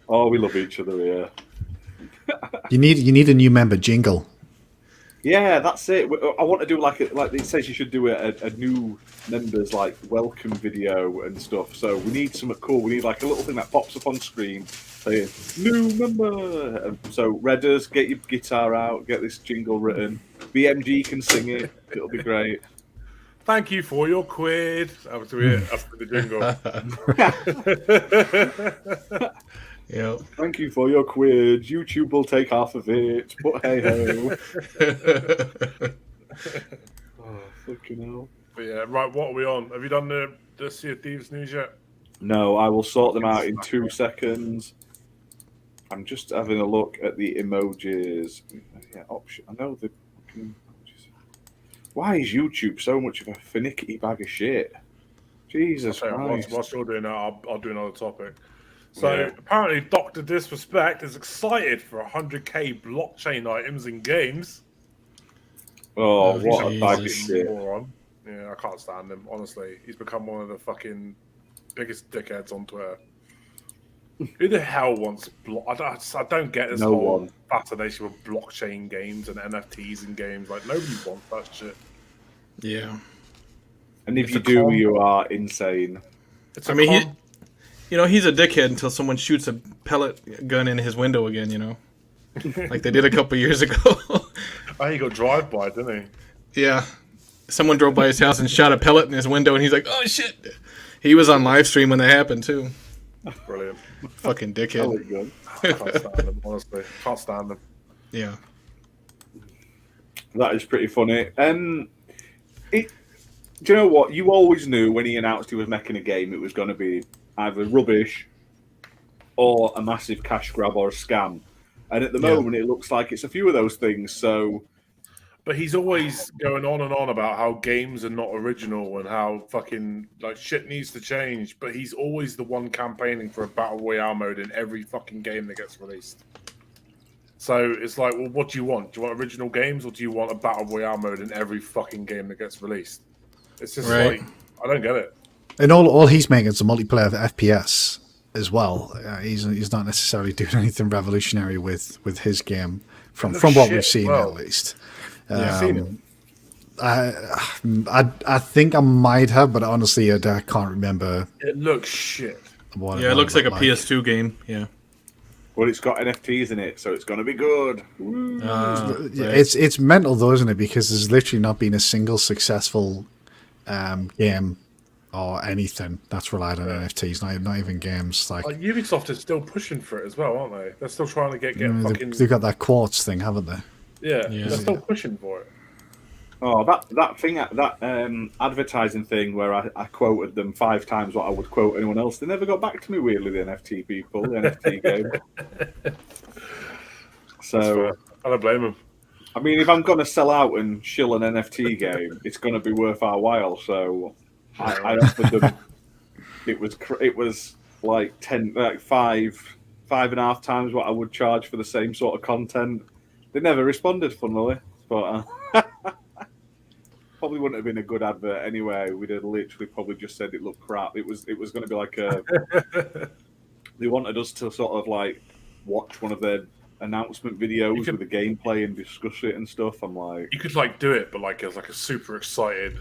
Oh, we love each other here. You need a new member jingle. Yeah, that's it. I want to do like it says you should do a new members like welcome video and stuff. So we need something cool. We need like a little thing that pops up on screen saying new member. So Redders, get your guitar out, get this jingle written. BMG can sing it. It'll be great. Thank you for your quid. That was it. After the jingle. Yeah. Thank you for your quid. YouTube will take half of it, but hey ho. Oh, fucking hell. But yeah, right. What are we on? Have you done the Sea of Thieves news yet? No, I will sort them out in 2 seconds. I'm just having a look at the emojis. Yeah, option. I know the. Why is YouTube so much of a finicky bag of shit? Jesus Christ. Whilst you're doing that, I'll do another topic. So apparently, Dr. Disrespect is excited for 100k blockchain items in games. Oh, what a bag of shit. Moron. Yeah, I can't stand him, honestly. He's become one of the fucking biggest dickheads on Twitter. Who the hell wants I don't get this whole fascination with blockchain games and NFTs in games. Like, nobody wants that shit. Yeah. And if you do, you are insane. I mean, he's a dickhead until someone shoots a pellet gun in his window again, like they did a couple years ago. He got drive-by, didn't he? Yeah. Someone drove by his house and shot a pellet in his window, and he's like, oh, shit. He was on live stream when that happened, too. Brilliant. Fucking dickhead. I can't stand him, honestly. Can't stand him. Yeah. That is pretty funny. Do you know what? You always knew when he announced he was making a game, it was going to be either rubbish or a massive cash grab or a scam. And at the moment, it looks like it's a few of those things. So, but he's always going on and on about how games are not original and how fucking shit needs to change. But he's always the one campaigning for a battle royale mode in every fucking game that gets released. So it's like, well, what do you want? Do you want original games, or do you want a battle royale mode in every fucking game that gets released? It's just like, I don't get it. And all he's making is a multiplayer FPS as well. He's not necessarily doing anything revolutionary with his game from what we've seen, at least. I think I might have, but honestly, I can't remember. It looks shit. It looks like a PS2 game. Yeah. Well, it's got NFTs in it, so it's going to be good. It's mental, though, isn't it? Because there's literally not been a single successful game or anything that's relied on NFTs. Not even games like Ubisoft is still pushing for it as well, aren't they? They're still trying to get fucking. They've got that quartz thing, haven't they? Yeah, they're still pushing for it. Oh, that thing, that advertising thing where I quoted them 5 times what I would quote anyone else. They never got back to me, weirdly, the NFT people, the NFT game. So I don't blame them. I mean, if I'm going to sell out and shill an NFT game, it's going to be worth our while. So I offered them. It was like 5.5 times what I would charge for the same sort of content. They never responded, funnily, but. Probably wouldn't have been a good advert anyway. We'd have literally probably just said it looked crap. It was going to be like they wanted us to sort of like watch one of their announcement videos with the gameplay and discuss it and stuff. I'm like, you could do it, but as a super excited,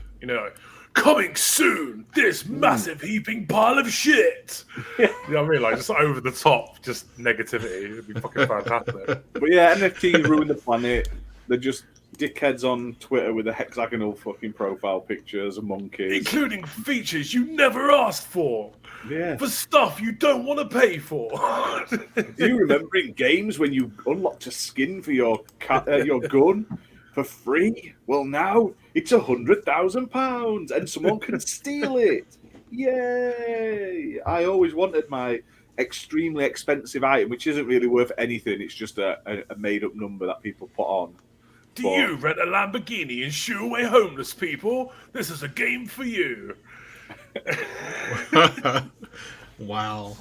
coming soon. This massive heaping pile of shit. You know what I mean? Just over the top, just negativity. It'd be fucking fantastic. But yeah, NFT ruined the planet. They're just dickheads on Twitter with the hexagonal fucking profile pictures of monkeys. Including features you never asked for. Yeah. For stuff you don't want to pay for. Do you remember in games when you unlocked a skin for your gun for free? Well, now it's £100,000 and someone can steal it. Yay! I always wanted my extremely expensive item, which isn't really worth anything. It's just a made-up number that people put on. Do you rent a Lamborghini and shoo away homeless people? This is a game for you. Wow.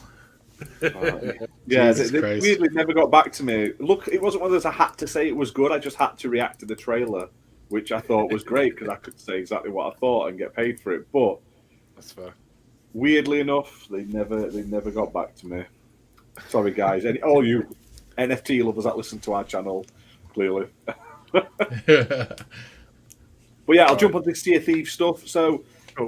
Yeah, they weirdly never got back to me. Look, it wasn't one of those I had to say it was good. I just had to react to the trailer, which I thought was great because I could say exactly what I thought and get paid for it. But that's fair. Weirdly enough, they never got back to me. Sorry, guys. All you NFT lovers that listen to our channel, clearly. But yeah, I'll jump on this Sea of Thieves stuff. So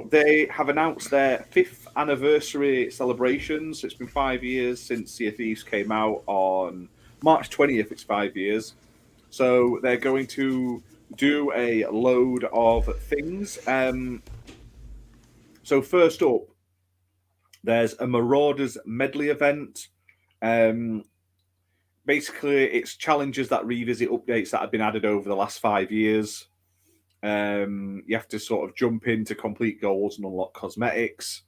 they have announced their 5th anniversary celebrations. It's been 5 years since Sea of Thieves came out on March 20th. It's 5 years. So they're going to do a load of things. So first up, there's a Marauders medley event. Basically, it's challenges that revisit updates that have been added over the last 5 years. You have to sort of jump in to complete goals and unlock cosmetics.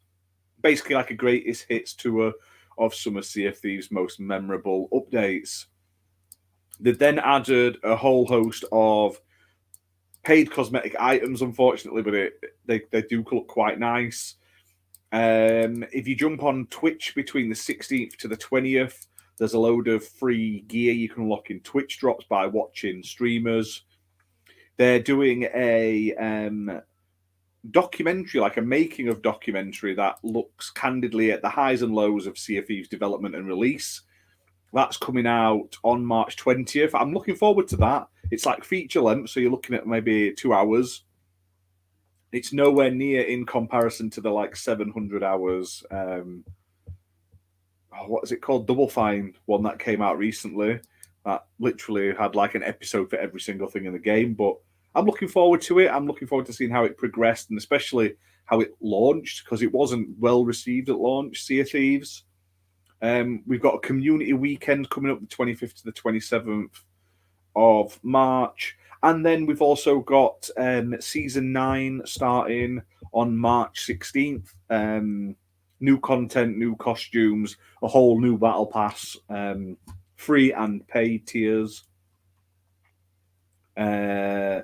Basically, like a greatest hits tour of some of Sea of Thieves' most memorable updates. They've then added a whole host of paid cosmetic items, unfortunately, but they do look quite nice. If you jump on Twitch between the 16th to the 20th, there's a load of free gear you can unlock in Twitch drops by watching streamers. They're doing a documentary, like a making of documentary that looks candidly at the highs and lows of Sea of Thieves development and release. That's coming out on March 20th. I'm looking forward to that. It's like feature length, so you're looking at maybe 2 hours. It's nowhere near in comparison to the like 700 hours. What is it called? Double Fine one that came out recently. That literally had like an episode for every single thing in the game. But I'm looking forward to it. I'm looking forward to seeing how it progressed and especially how it launched, because it wasn't well received at launch, Sea of Thieves. We've got a community weekend coming up the 25th to the 27th of March. And then we've also got Season 9 starting on March 16th. New content, new costumes, a whole new battle pass, free and paid tiers. There's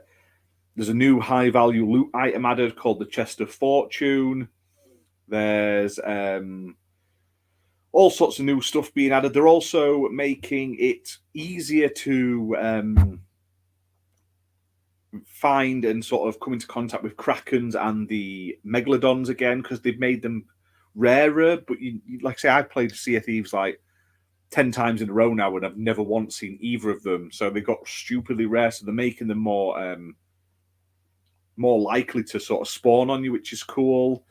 a new high-value loot item added called the Chest of Fortune. There's all sorts of new stuff being added. They're also making it easier to find and sort of come into contact with Krakens and the Megalodons again, because they've made them rarer. But like I say, I've played Sea of Thieves like 10 times in a row now and I've never once seen either of them. So they got stupidly rare. So they're making them more likely to sort of spawn on you, which is cool.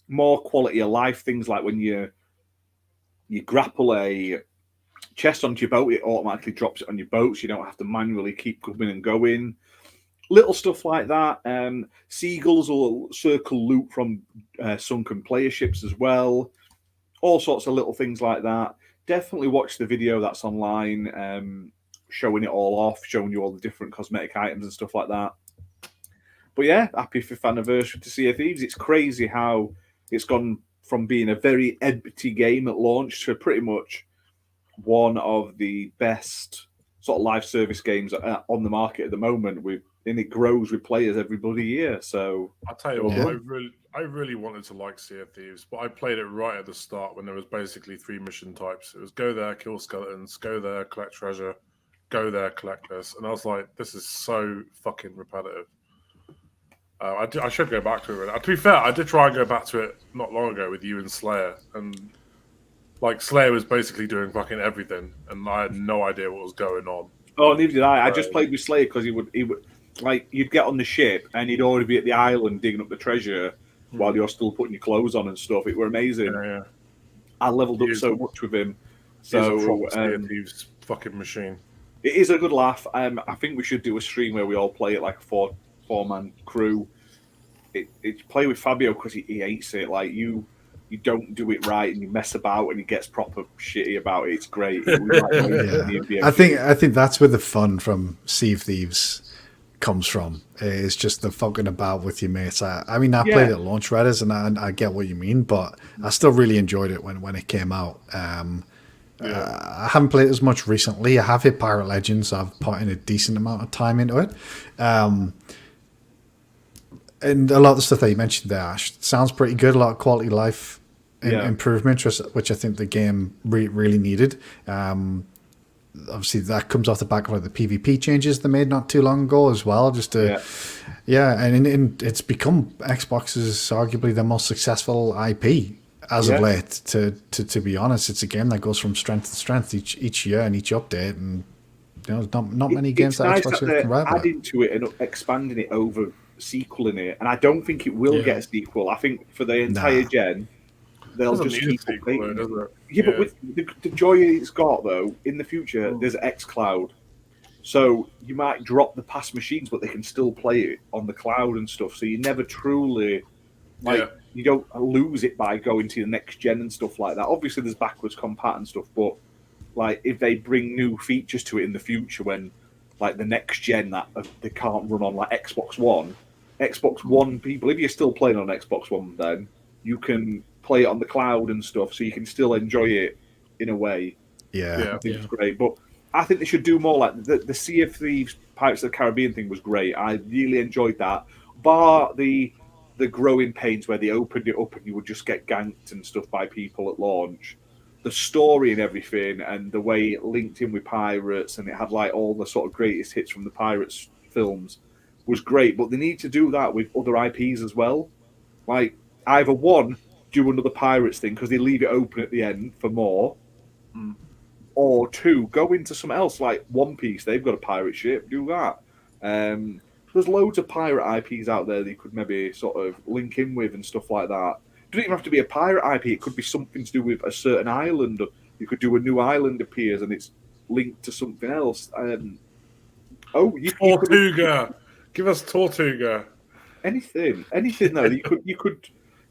More quality of life things, like when you grapple a chest onto your boat, it automatically drops it on your boat, so you don't have to manually keep coming and going. Little stuff like that. Seagulls will circle loot from sunken player ships as well. All sorts of little things like that. Definitely watch the video that's online, showing it all off, showing you all the different cosmetic items and stuff like that. But yeah, happy 5th anniversary to Sea of Thieves. It's crazy how it's gone from being a very empty game at launch to pretty much one of the best sort of live service games on the market at the moment. And it grows with players every bloody year. So I'll tell you what, I really wanted to like Sea of Thieves, but I played it right at the start when there was basically 3 mission types. It was go there, kill skeletons, go there, collect treasure, go there, collect this. And I was like, this is so fucking repetitive. I should go back to it. To be fair, I did try and go back to it not long ago with you and Slayer, and like Slayer was basically doing fucking everything, and I had no idea what was going on. Oh, neither did I. I just played with Slayer because he would like you'd get on the ship and he'd already be at the island digging up the treasure while you're still putting your clothes on and stuff. It were amazing. Yeah. I leveled up so much with him. So Thieves fucking machine. It is a good laugh. I think we should do a stream where we all play it like a four-man crew. It's play with Fabio because he hates it. Like you don't do it right and you mess about and he gets proper shitty about it. It's great. I think that's where the fun from Sea of Thieves comes from. It's just the fucking about with your mates. I mean, I played it at launch, Redders, and I get what you mean, but I still really enjoyed it when it came out. I haven't played it as much recently. I have hit Pirate Legends. So I've put in a decent amount of time into it. And a lot of the stuff that you mentioned there, Ash, sounds pretty good. A lot of quality life improvements, which I think the game really needed. Obviously, that comes off the back of the PvP changes they made not too long ago as well. And it's become Xbox's arguably the most successful IP as of late. To be honest, it's a game that goes from strength to strength each year and each update, and not many games that Xbox can rival. Adding to it and expanding it over sequeling it, and I don't think it will get a sequel. I think for the entire gen, they'll just keep updating it. But with the joy it's got though, in the future, there's xCloud, so you might drop the past machines, but they can still play it on the cloud and stuff. So you never truly you don't lose it by going to the next gen and stuff like that. Obviously, there's backwards compat and stuff, but like if they bring new features to it in the future, when like the next gen that they can't run on like Xbox One people, if you're still playing on Xbox One, then you can play it on the cloud and stuff, so you can still enjoy it in a way. Yeah. I think it's great. But I think they should do more like the Sea of Thieves Pirates of the Caribbean thing was great. I really enjoyed that. Bar the growing pains where they opened it up and you would just get ganked and stuff by people at launch. The story and everything, and the way it linked in with pirates, and it had like all the sort of greatest hits from the Pirates films, was great. But they need to do that with other IPs as well. Like either one, do another Pirates thing because they leave it open at the end for more, or two, go into something else like One Piece. They've got a pirate ship. Do that. There's loads of pirate IPs out there that you could maybe sort of link in with and stuff like that. It doesn't even have to be a pirate IP. It could be something to do with a certain island. You could do a new island appears and it's linked to something else. Tortuga. Give us Tortuga. Anything though.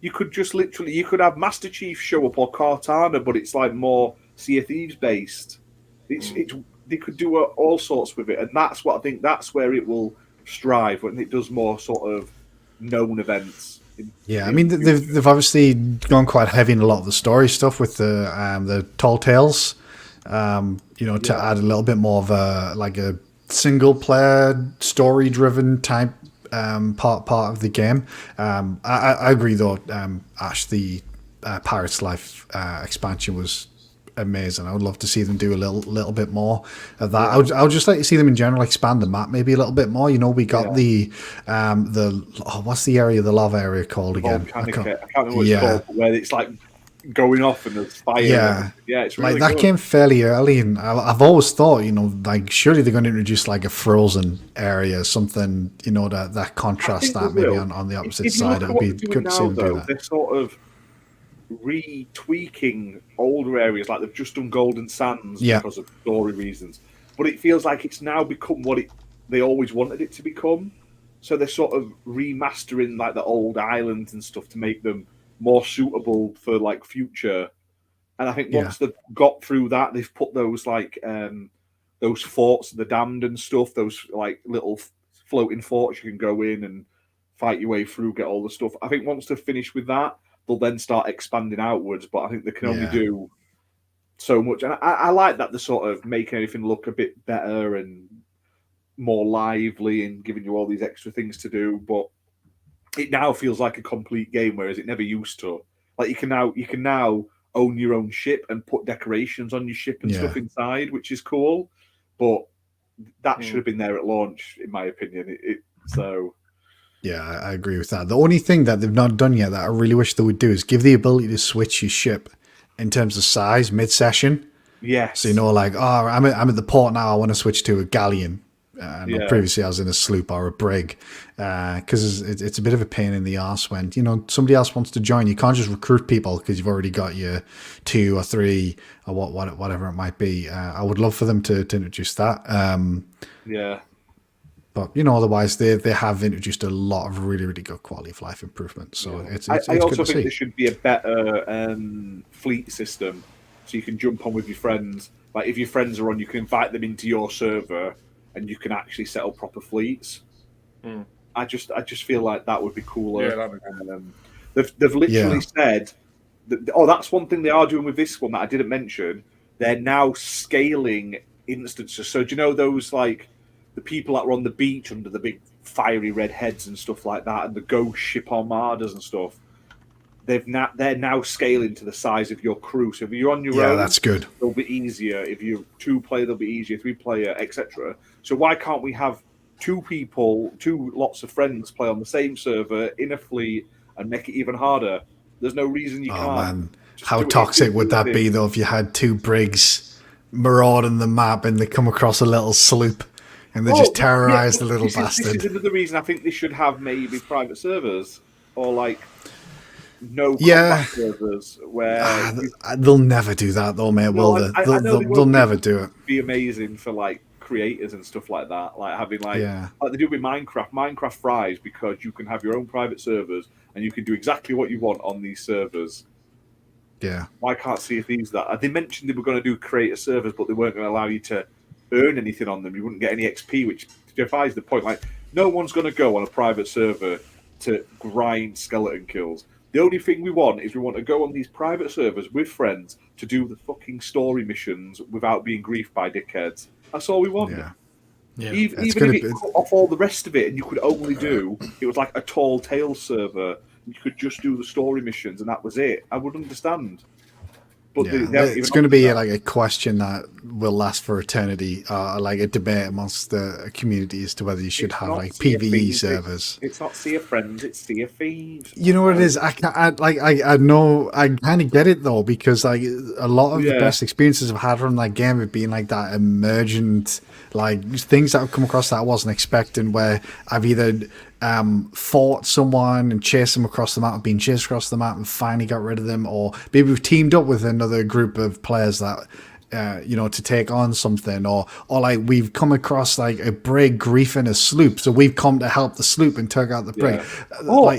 You could just literally, you could have Master Chief show up or Cortana, but it's like more Sea of Thieves based. They could do all sorts with it, and that's what I think. That's where it will strive when it does more sort of known events. I mean they've obviously gone quite heavy in a lot of the story stuff with the Tall Tales. To add a little bit more of a single player story driven type part of the game. I agree though. Ash, the Pirates Life expansion was amazing. I would love to see them do a little bit more of that. I would just like to see them in general expand the map maybe a little bit more. We got the what's the area, the lava area called again? I can't remember what it's called, where it's like going off and there's fire. It's really like that good. came fairly early, and I've always thought, surely they're going to introduce like a frozen area, something, that contrasts that maybe on the opposite side. It would be good to see them do that. They're sort of retweaking older areas, like they've just done Golden Sands because of story reasons. But it feels like it's now become what they always wanted it to become. So they're sort of remastering like the old islands and stuff to make them more suitable for like future. And I think once they've got through that, they've put those like those forts, the damned and stuff, those like little floating forts you can go in and fight your way through, get all the stuff. I think once they're finished with that, they'll then start expanding outwards. But I think they can only do so much. And I like that they're sort of making everything look a bit better and more lively and giving you all these extra things to do. But it now feels like a complete game, whereas it never used to. Like you can now own your own ship and put decorations on your ship and stuff inside, which is cool. But that should have been there at launch, in my opinion. Yeah, I agree with that. The only thing that they've not done yet that I really wish they would do is give the ability to switch your ship in terms of size mid-session. Yes. So I'm at the port now, I want to switch to a galleon. Previously I was in a sloop or a brig, because it's a bit of a pain in the arse when somebody else wants to join. You can't just recruit people because you've already got your 2 or 3 or whatever it might be. I would love for them to introduce that. But otherwise they have introduced a lot of really, really good quality of life improvements. So it's I good also to think see. there should be a better fleet system, so you can jump on with your friends. Like if your friends are on, you can invite them into your server, and you can actually set up proper fleets. I just feel like that would be cooler. They've literally said that, that's one thing they are doing with this one that I didn't mention. They're now scaling instances. So do you know those like the people that were on the beach under the big fiery red heads and stuff like that, and the ghost ship armadas and stuff? They're now scaling to the size of your crew. So if you're on your own, that's good. It'll be easier. If you're 2-player, they'll be easier. 3-player, etc. So why can't we have 2 lots of friends play on the same server in a fleet and make it even harder? There's no reason you can't. Man. How toxic would that be though if you had 2 brigs marauding the map and they come across a little sloop and they just terrorize the little bastard? This is another reason I think they should have maybe private servers or like no servers where they'll never do that though, mate. Will they? They'll never do it. Be amazing for like creators and stuff like that, like having like they do with Minecraft. Minecraft thrives because you can have your own private servers and you can do exactly what you want on these servers. Why can't Sea of Thieves that? They mentioned they were going to do creator servers, but they weren't going to allow you to earn anything on them. You wouldn't get any XP, which defies the point. Like no one's going to go on a private server to grind skeleton kills. The only thing we want is we want to go on these private servers with friends to do the fucking story missions without being griefed by dickheads. That's all we want. Yeah. Even if it cut off all the rest of it and you could only do, it was like a Tall Tales server, you could just do the story missions and that was it, I would understand. But it's going to be like a question that will last for eternity, like a debate amongst the community as to whether you should have like PvE servers. It's not Sea of Friends, it's Sea of Thieves. You know what it is? I know, I kind of get it though, because like a lot of the best experiences I've had from that game have been like that emergent, like things that I've come across that I wasn't expecting, where I've either fought someone and chased them across the map and been chased across the map and finally got rid of them, or maybe we've teamed up with another group of players that to take on something, or like we've come across like a brig griefing a sloop, so we've come to help the sloop and take out the brig. I love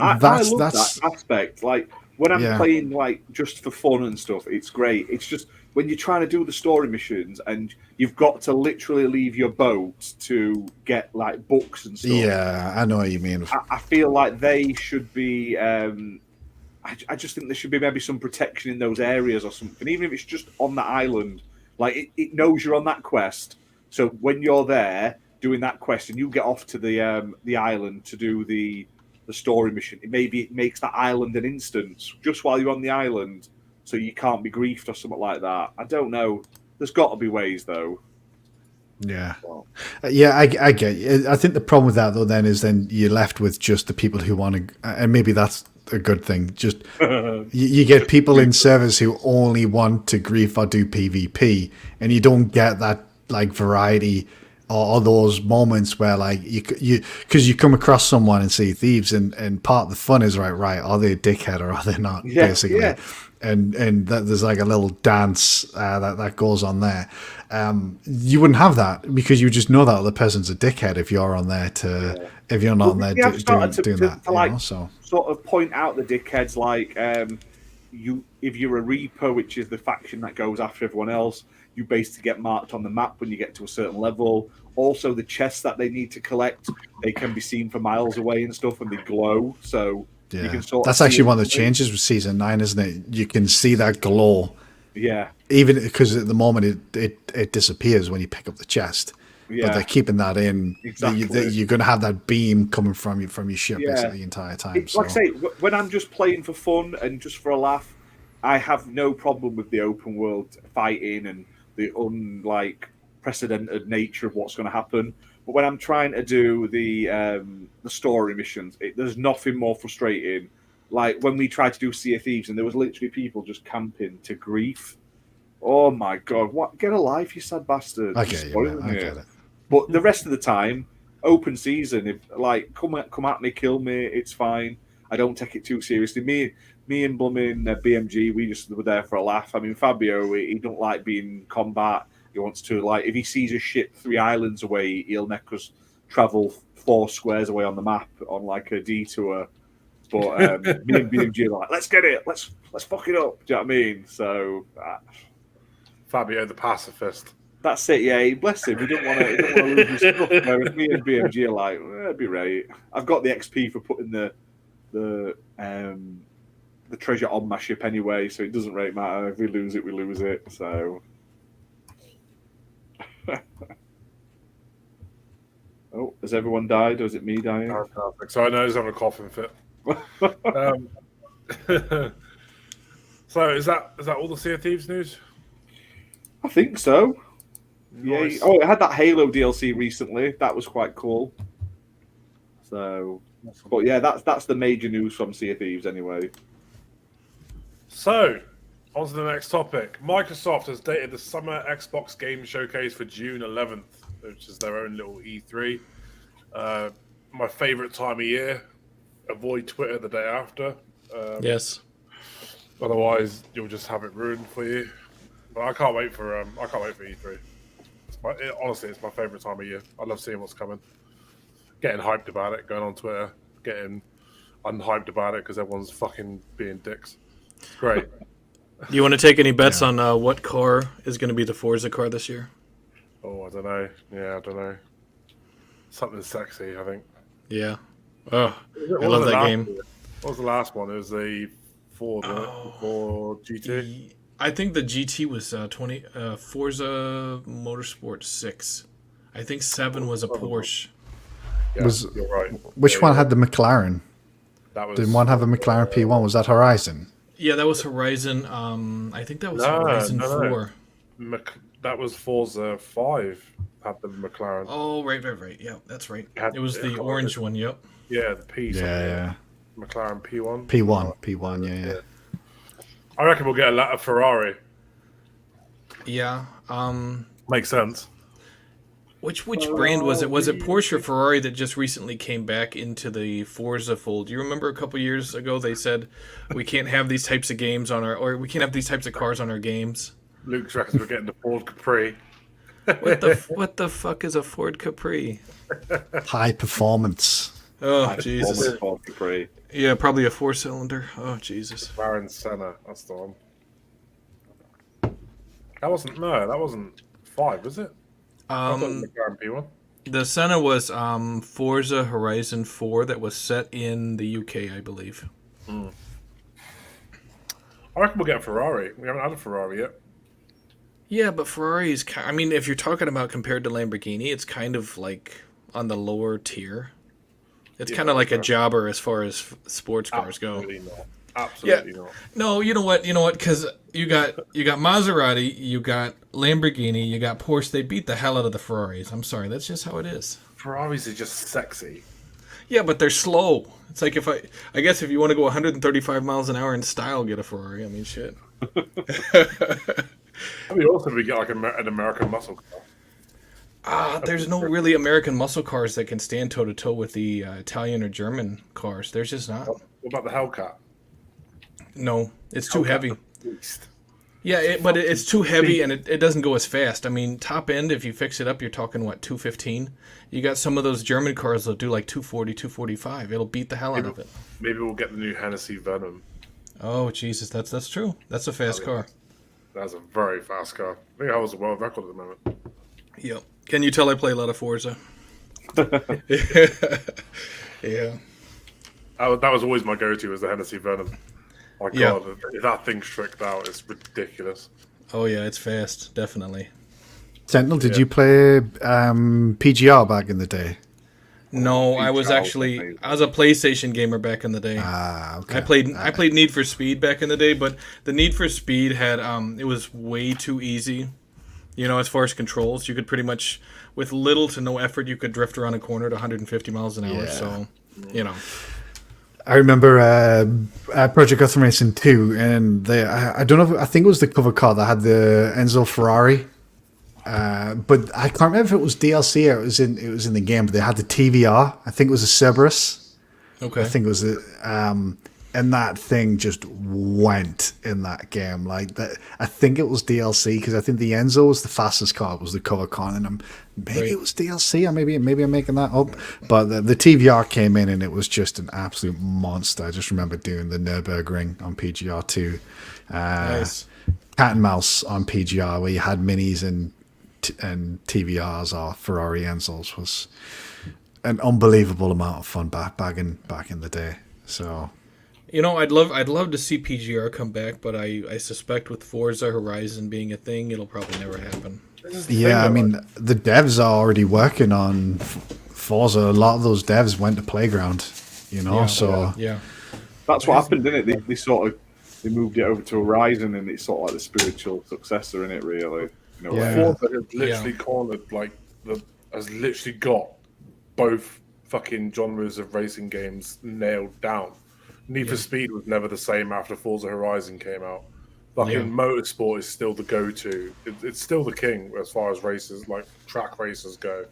that aspect. Like when I'm playing like just for fun and stuff, it's great. It's just when you're trying to do the story missions and you've got to literally leave your boat to get like books and stuff. Yeah, I know what you mean. I feel like they should be. I just think there should be maybe some protection in those areas or something, even if it's just on the island. Like it knows you're on that quest, so when you're there doing that quest and you get off to the island to do the story mission, it makes that island an instance just while you're on the island, so you can't be griefed or something like that. I don't know. There's got to be ways though. Yeah, I get you. I think the problem with that though then you're left with just the people who want to, and maybe that's a good thing. Just you get people in servers who only want to grief or do PvP, and you don't get that like variety or those moments where like you because you come across someone and see thieves, and part of the fun is right, are they a dickhead or are they not, basically. And that there's like a little dance that goes on there. You wouldn't have that because you just know that the person's a dickhead if you're on there if you're not on there doing that. To sort of point out the dickheads, like if you're a Reaper, which is the faction that goes after everyone else, you basically get marked on the map when you get to a certain level. Also, the chests that they need to collect, they can be seen for miles away and stuff, and they glow. So you can that's actually one of the changes with Season 9, isn't it? You can see that glow. Yeah. Even because at the moment it disappears when you pick up the chest. Yeah. But they're keeping that in. Exactly. You're going to have that beam coming from your ship basically the entire time. Like I say, when I'm just playing for fun and just for a laugh, I have no problem with the open world fighting and the unprecedented nature of what's going to happen. But when I'm trying to do the story missions, there's nothing more frustrating. Like when we tried to do Sea of Thieves and there was literally people just camping to grief. Oh my god! What? Get a life, you sad bastard! I get it. But the rest of the time, open season. If like come at me, kill me, it's fine. I don't take it too seriously. Me and Blooming BMG, we just were there for a laugh. I mean, Fabio, he don't like being in combat. He wants to, like, if he sees a ship 3 islands away, he'll make us travel 4 squares away on the map on like a detour. But me and BMG are like, let's get it, let's fuck it up. Do you know what I mean? So Fabio the pacifist. That's it. Yeah, bless him. We don't want to lose his stuff. Whereas me and BMG are like, it'd be right. I've got the XP for putting the treasure on my ship anyway, so it doesn't really matter. If we lose it, we lose it. So. Oh, has everyone died, or is it me dying? So I know he's having a coughing fit. So is that all the Sea of Thieves news? I think so. Nice. Yeah. Oh, it had that Halo DLC recently. That was quite cool. So, but yeah, that's the major news from Sea of Thieves anyway. So, on to the next topic. Microsoft has dated the Summer Xbox Game Showcase for June 11th, which is their own little E3. My favorite time of year. Avoid Twitter the day after. Yes. Otherwise, you'll just have it ruined for you. But I can't wait for E3. Honestly, it's my favorite time of year. I love seeing what's coming. Getting hyped about it, going on Twitter, getting unhyped about it because everyone's fucking being dicks. It's great. Do you want to take any bets on what car is going to be the Forza car this year? Oh, I don't know. Yeah, I don't know. Something sexy, I think. Yeah. Oh, I love that game. What was the last one? It was the Ford, before GT. I think the GT was Forza Motorsport 6. I think 7 was a Porsche. Yeah, you're right. Which one had the McLaren? That was, Did one have a McLaren P1? Was that Horizon? Yeah, that was Horizon. I think that was Horizon 4. That was Forza 5 had the McLaren. Oh, right. Yeah, that's right. It was the orange one, yep. Yeah, the P. Yeah. McLaren P1. P1, yeah. I reckon we'll get a Ferrari. Yeah. Makes sense. Which brand was it? Was it Porsche or Ferrari that just recently came back into the Forza fold? Do you remember a couple years ago they said we can't have these types of games or we can't have these types of cars on our games? Luke reckons we're getting the Ford Capri. What the fuck is a Ford Capri? High performance. Oh, Jesus. Ford Capri. Yeah, probably a 4-cylinder. Oh, Jesus. Baron Senna, that's the one. That wasn't 5, was it? McLaren P1. The Senna was Forza Horizon 4 that was set in the UK, I believe. I reckon we'll get a Ferrari. We haven't had a Ferrari yet. Yeah, but Ferrari's... I mean, if you're talking about compared to Lamborghini, it's kind of like on the lower tier. It's kind of like a jobber as far as sports cars go. Absolutely not. No, you know what? Because you got Maserati, you got Lamborghini, you got Porsche. They beat the hell out of the Ferraris. I'm sorry, that's just how it is. Ferraris are just sexy. Yeah, but they're slow. It's like I guess if you want to go 135 miles an hour in style, get a Ferrari. I mean, shit. I mean, also we get like an American muscle car. There's no really American muscle cars that can stand toe to toe with the Italian or German cars. There's just not. What about the Hellcat? No, it's too heavy. Beast. Yeah, but it's too heavy and it doesn't go as fast. I mean, top end, if you fix it up, you're talking, 215? You got some of those German cars that do like 240, 245. It'll beat the hell out of it. Maybe we'll get the new Hennessy Venom. Oh, Jesus, that's true. That's a fast car. That's a very fast car. I think I was a world record at the moment. Yep. Can you tell I play a lot of Forza? Yeah. That was always my go-to, was the Hennessy Venom. My God, if that thing's tricked out, it's ridiculous. Oh, yeah, it's fast, definitely. Sentinel, did you play PGR back in the day? No, I was a PlayStation gamer back in the day. Okay. I played Need for Speed back in the day, but the Need for Speed had it was way too easy. As far as controls, you could pretty much, with little to no effort, you could drift around a corner at 150 miles an hour. Yeah. So, I remember Project Gotham Racing 2, and I don't know, I think it was the cover car that had the Enzo Ferrari. But I can't remember if it was DLC or it was in the game, but they had the TVR. I think it was a Cerberus. Okay. I think it was and that thing just went in that game like that. I think it was DLC because I think the Enzo was the fastest car. It was the cover car, and maybe it was DLC, or maybe I'm making that up. But the TVR came in, and it was just an absolute monster. I just remember doing the Nürburgring on PGR2, Nice. Cat and Mouse on PGR, where you had minis and TVRs or Ferrari Enzos, was an unbelievable amount of fun back in the day. So. I'd love to see PGR come back, but I suspect with Forza Horizon being a thing, it'll probably never happen. Yeah, I mean, the devs are already working on Forza. A lot of those devs went to Playground, Yeah. That's what happened, didn't it? They moved it over to Horizon, and it's sort of like the spiritual successor in it, really. Forza has literally cornered, has literally got both fucking genres of racing games nailed down. Need for Speed was never the same after Forza Horizon came out. Motorsport is still the go-to. It's still the king as far as races, like track races go.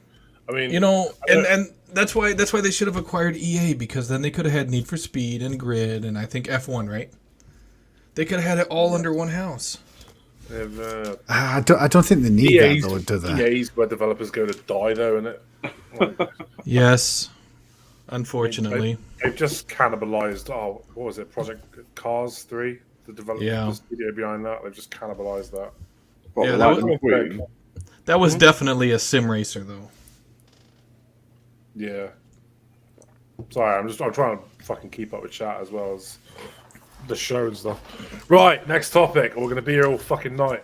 I mean, and that's why they should have acquired EA, because then they could have had Need for Speed and Grid and I think F1, right? They could have had it all under one house. I don't think they need that though, do they? EA's where developers go to die, though, isn't it? Yes. Unfortunately, they've just cannibalized. What was it? Project Cars 3, the developer studio behind that. They've just cannibalized that. That was definitely a sim racer, though. Yeah. Sorry, I'm trying to fucking keep up with chat as well as the show and stuff. Right, next topic. We're going to be here all fucking night.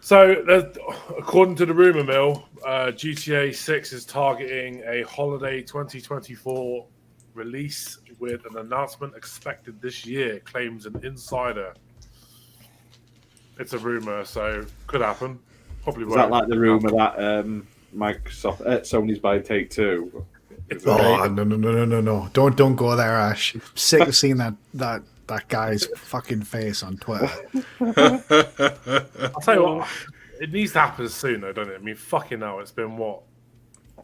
So, according to the rumor mill, GTA 6 is targeting a holiday 2024 release with an announcement expected this year, claims an insider. It's a rumor, so could happen. Probably Is won't. that like the rumor that Microsoft, Sony's buying Take-Two? Oh no! Don't go there, Ash. I'm sick of seeing that guy's fucking face on Twitter. I'll tell you what, it needs to happen soon, though, don't it? I mean, fucking hell, it's been what,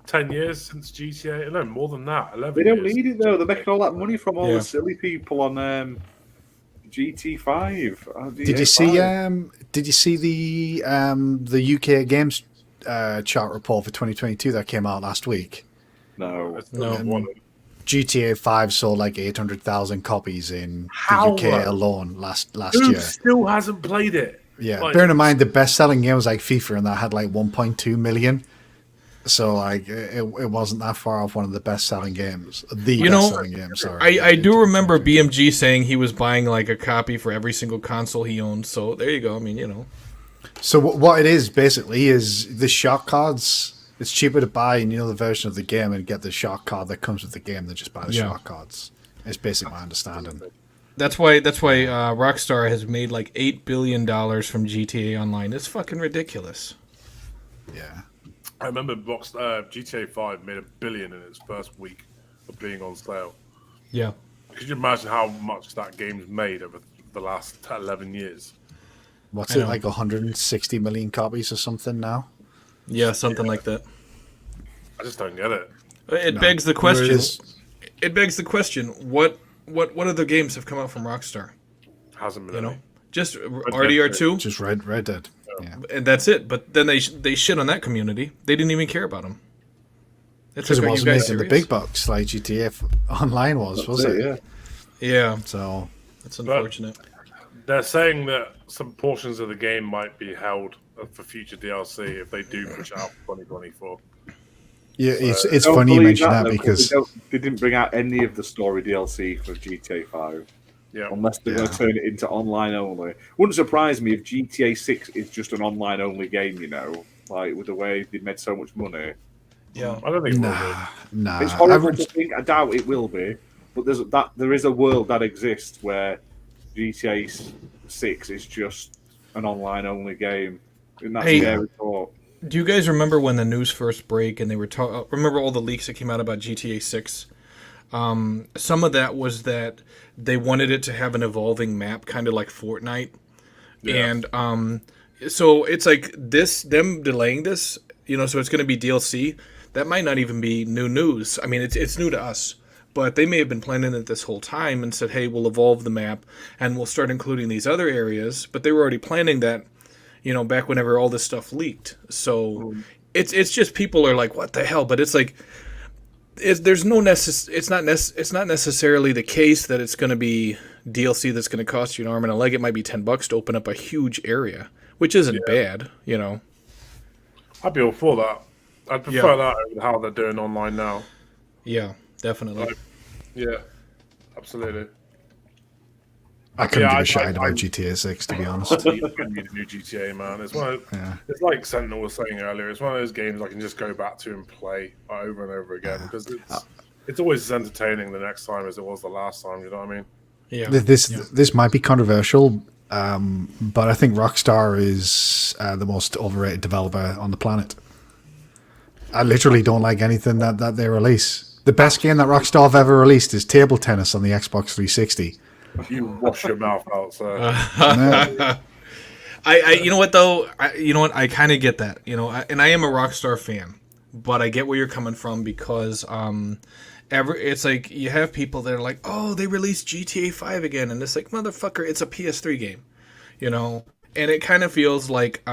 10 years since GTA? No, more than that. 11 They don't years. need it though. They're making all that money from all the silly people on GT5. Did you see? Did you see the UK games chart report for 2022 that came out last week? No. GTA 5 sold like 800,000 copies in How the UK low? alone last Who year. still hasn't played it? Yeah, Like, bearing in mind the best-selling game was like FIFA, and that had like 1.2 million. So like it wasn't that far off one of the best-selling games. The best-selling game. Sorry, I do remember BMG saying he was buying like a copy for every single console he owned. So there you go. I mean, So what it is basically is the shot cards. It's cheaper to buy the version of the game and get the shot card that comes with the game than just buy the shot cards. It's basically my understanding. That's why Rockstar has made like $8 billion from GTA Online. It's fucking ridiculous. Yeah. I remember GTA 5 made $1 billion in its first week of being on sale. Yeah. Could you imagine how much that game's made over the last 11 years? What's it, like 160 million copies or something now? Yeah, something like that. I just don't get it. It begs the question. It begs the question. What other games have come out from Rockstar? Hasn't been any. Just RDR2? Just Red Dead. Yeah. And that's it. But then they shit on that community. They didn't even care about them. Because it wasn't making the big bucks like GTA Online was it? Yeah. Yeah. So that's unfortunate. They're saying that some portions of the game might be held for future DLC if they do push it out for 2024. Yeah, it's funny you mention that though, because they didn't bring out any of the story DLC for GTA 5. Yeah. Unless they're going to turn it into online only. Wouldn't surprise me if GTA 6 is just an online only game, like with the way they made so much money. Yeah. I don't think it will be. nah. It's horrible to think. I doubt it will be, but there is a world that exists where GTA 6 is just an online only game, and that's scary thought. Do you guys remember when the news first broke and they were remember all the leaks that came out about GTA 6? Some of that was that they wanted it to have an evolving map, kind of like Fortnite. Yeah. And so it's like them delaying this, so it's going to be DLC. That might not even be new news. I mean, it's new to us. But they may have been planning it this whole time and said, hey, we'll evolve the map and we'll start including these other areas. But they were already planning that, back whenever all this stuff leaked. So it's just people are like, what the hell? But it's like, it's not necessarily the case that it's going to be DLC that's going to cost you an arm and a leg. It might be $10 to open up a huge area, which isn't bad, I'd be all for that. I'd prefer that over how they're doing online now. Yeah, definitely. Yeah, absolutely. I couldn't give a shit about GTA 6, to be honest. I need a new GTA, man. It's like Sentinel was saying earlier. It's one of those games I can just go back to and play over and over again because it's always as entertaining the next time as it was the last time. You know what I mean? Yeah. This might be controversial, but I think Rockstar is the most overrated developer on the planet. I literally don't like anything that they release. The best game that Rockstar have ever released is table tennis on the Xbox 360. You wash your mouth out, sir. You know what though? I kind of get that. And I am a Rockstar fan, but I get where you're coming from because it's like you have people that are like, oh, they released GTA 5 again, and it's like, motherfucker, it's a PS3 game, and it kind of feels like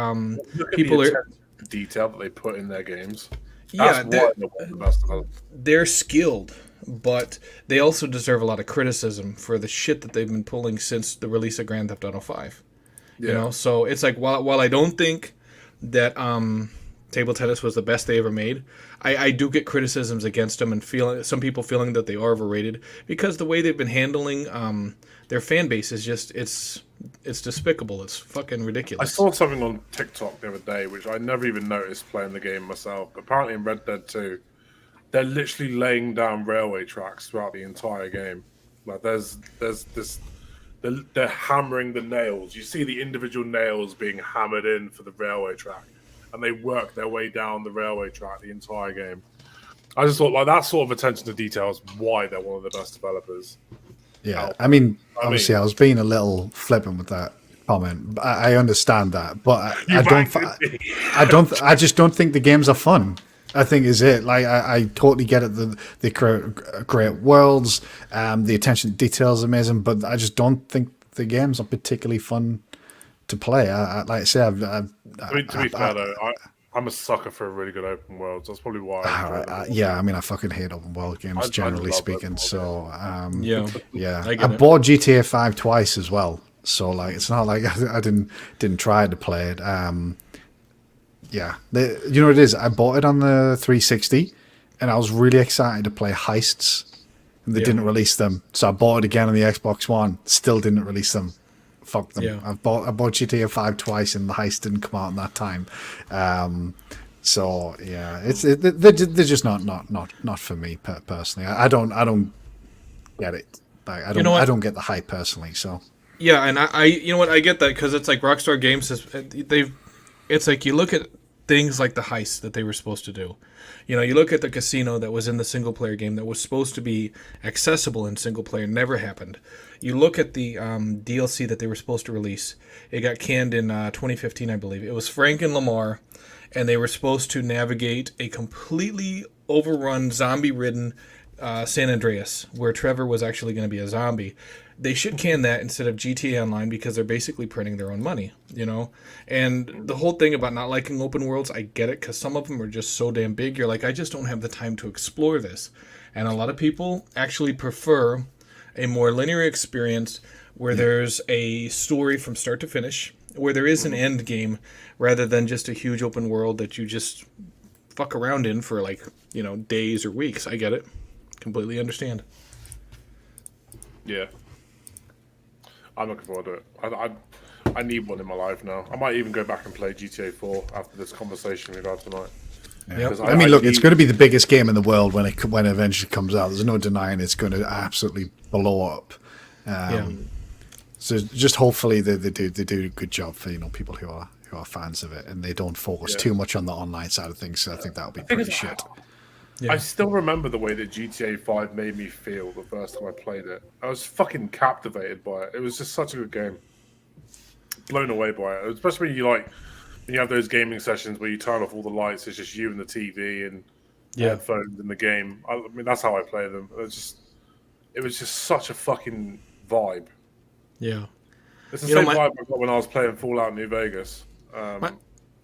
people are detail that they put in their games. Yeah, the they're skilled, but they also deserve a lot of criticism for the shit that they've been pulling since the release of Grand Theft Auto 5. So it's like while I don't think that table tennis was the best they ever made. I do get criticisms against them and some people feeling that they are overrated because the way they've been handling their fan base is just it's despicable. It's fucking ridiculous. I saw something on TikTok the other day which I never even noticed playing the game myself. Apparently in Red Dead 2, they're literally laying down railway tracks throughout the entire game. Like there's this. They're hammering the nails. You see the individual nails being hammered in for the railway track, and they work their way down the railway track the entire game. I just thought, like, that sort of attention to detail is why they're one of the best developers. Yeah, I mean, obviously, I was being a little flippant with that comment. I understand that, but I just don't think the games are fun. I think is it. Like I totally get it. The great worlds, the attention to detail is amazing, but I just don't think the games are particularly fun to play. Like I say, to be fair though, I'm a sucker for a really good open world. So that's probably why. I mean, I fucking hate open world games, generally speaking. So yeah, I bought GTA 5 twice as well. So like, it's not like I didn't try to play it. Yeah, you know what it is? I bought it on the 360, and I was really excited to play heists, and they didn't release them. So I bought it again on the Xbox One, still didn't release them. Fuck them. Yeah. I bought GTA 5 twice, and the heist didn't come out in that time. So yeah, they're just not for me personally. I don't get it. Like, I don't get the hype personally. So yeah, and I you know what, I get that because it's like Rockstar Games it's like you look at things like the heist that they were supposed to do. You know, you look at the casino that was in the single player game that was supposed to be accessible in single player, never happened. You look at the DLC that they were supposed to release. It got canned in 2015, I believe. It was Frank and Lamar, and they were supposed to navigate a completely overrun, zombie-ridden San Andreas, where Trevor was actually going to be a zombie. They should can that instead of GTA Online because they're basically printing their own money, you know? And the whole thing about not liking open worlds, I get it because some of them are just so damn big. You're like, I just don't have the time to explore this. And a lot of people actually prefer a more linear experience where there's a story from start to finish, where there is an end game rather than just a huge open world that you just fuck around in for like, you know, days or weeks. I get it. Completely understand. Yeah. I'm looking forward to it. I need one in my life now. I might even go back and play GTA 4 after this conversation we've had tonight. Yeah. I mean, look, it's going to be the biggest game in the world when it eventually comes out. There's no denying it's going to absolutely blow up. So just hopefully they do a good job for, you know, people who are fans of it, and they don't focus too much on the online side of things. So I think that'll be pretty shit. Yeah. I still remember the way that GTA 5 made me feel the first time I played it. I was fucking captivated by it. It was just such a good game. Blown away by it. Especially when you have those gaming sessions where you turn off all the lights, it's just you and the TV and headphones in the game. I mean, that's how I play them. It was just such a fucking vibe. Yeah. It's the same vibe I got when I was playing Fallout New Vegas.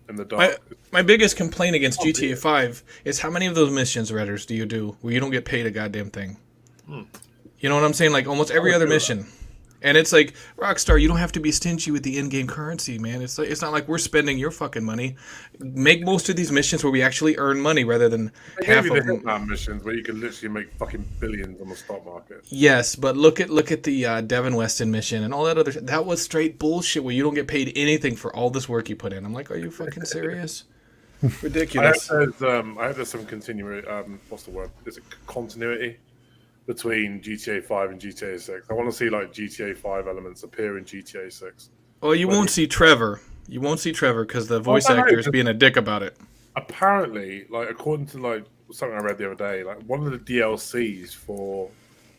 In the dark. My biggest complaint against GTA 5 is how many of those missions, Redders, do you do where you don't get paid a goddamn thing? You know what I'm saying? Like almost every other mission. And it's like, Rockstar, you don't have to be stingy with the in-game currency, man. It's not like we're spending your fucking money. Make most of these missions where we actually earn money rather than half of them. Missions where you can literally make fucking billions on the stock market. Yes, but look at the Devin Weston mission and all that other. That was straight bullshit where you don't get paid anything for all this work you put in. I'm like, are you fucking serious? Ridiculous. I hope there's some continuity. What's the word? Is it continuity between GTA 5 and GTA 6? I want to see like GTA 5 elements appear in GTA 6. Well, you won't see Trevor. You won't see Trevor because the voice actor is being a dick about it. Apparently, like according to like something I read the other day, like one of the DLCs for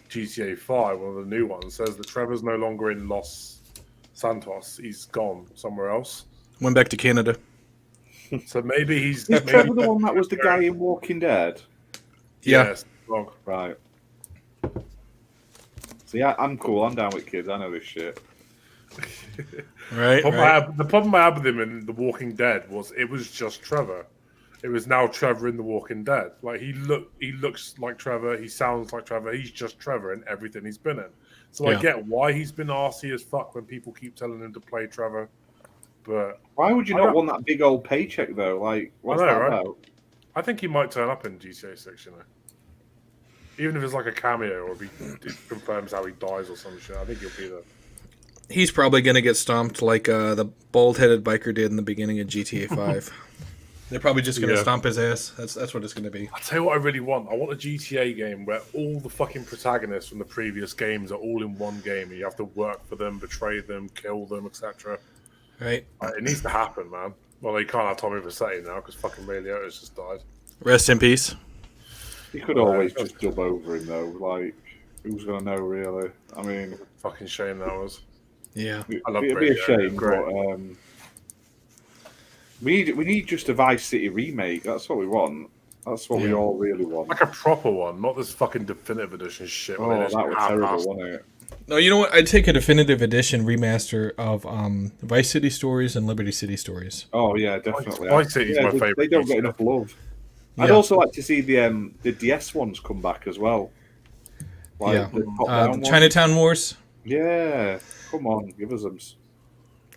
GTA 5, one of the new ones, says that Trevor's no longer in Los Santos. He's gone somewhere else. Went back to Canada. So maybe he's. Is Trevor the one that was the guy in Walking Dead? Yeah. Yes. Wrong. Right. See, I'm cool. I'm down with kids. I know this shit. Right. The problem I had with him in The Walking Dead was it was just Trevor. It was now Trevor in The Walking Dead. Like he looks like Trevor. He sounds like Trevor. He's just Trevor in everything he's been in. So I get why he's been arsey as fuck when people keep telling him to play Trevor. But why would you not want that big old paycheck though? Like, what's that about? I think he might turn up in GTA 6, you know. Even if it's like a cameo, or if he confirms how he dies or some shit, I think he'll be there. He's probably going to get stomped like the bald-headed biker did in the beginning of GTA 5. They're probably just going to stomp his ass. That's what it's going to be. I'll tell you what I really want. I want a GTA game where all the fucking protagonists from the previous games are all in one game, and you have to work for them, betray them, kill them, etc. Right. It needs to happen, man. Well, they can't have Tommy Vercetti now because fucking Ray Liotta's just died. Rest in peace. You could always just dub over him, though. Like, who's going to know, really? I mean... Fucking shame that was. Yeah. It'd be a shame, but... We need just a Vice City remake. That's what we want. That's what we all really want. Like a proper one, not this fucking definitive edition shit. Oh, that was terrible, wasn't it? No, you know what? I'd take a definitive edition remaster of Vice City Stories and Liberty City Stories. Oh yeah, definitely. Vice City's my favorite. They don't get enough love. Yeah. I'd also like to see the DS ones come back as well. Like the Chinatown Wars. Yeah, come on, give us them.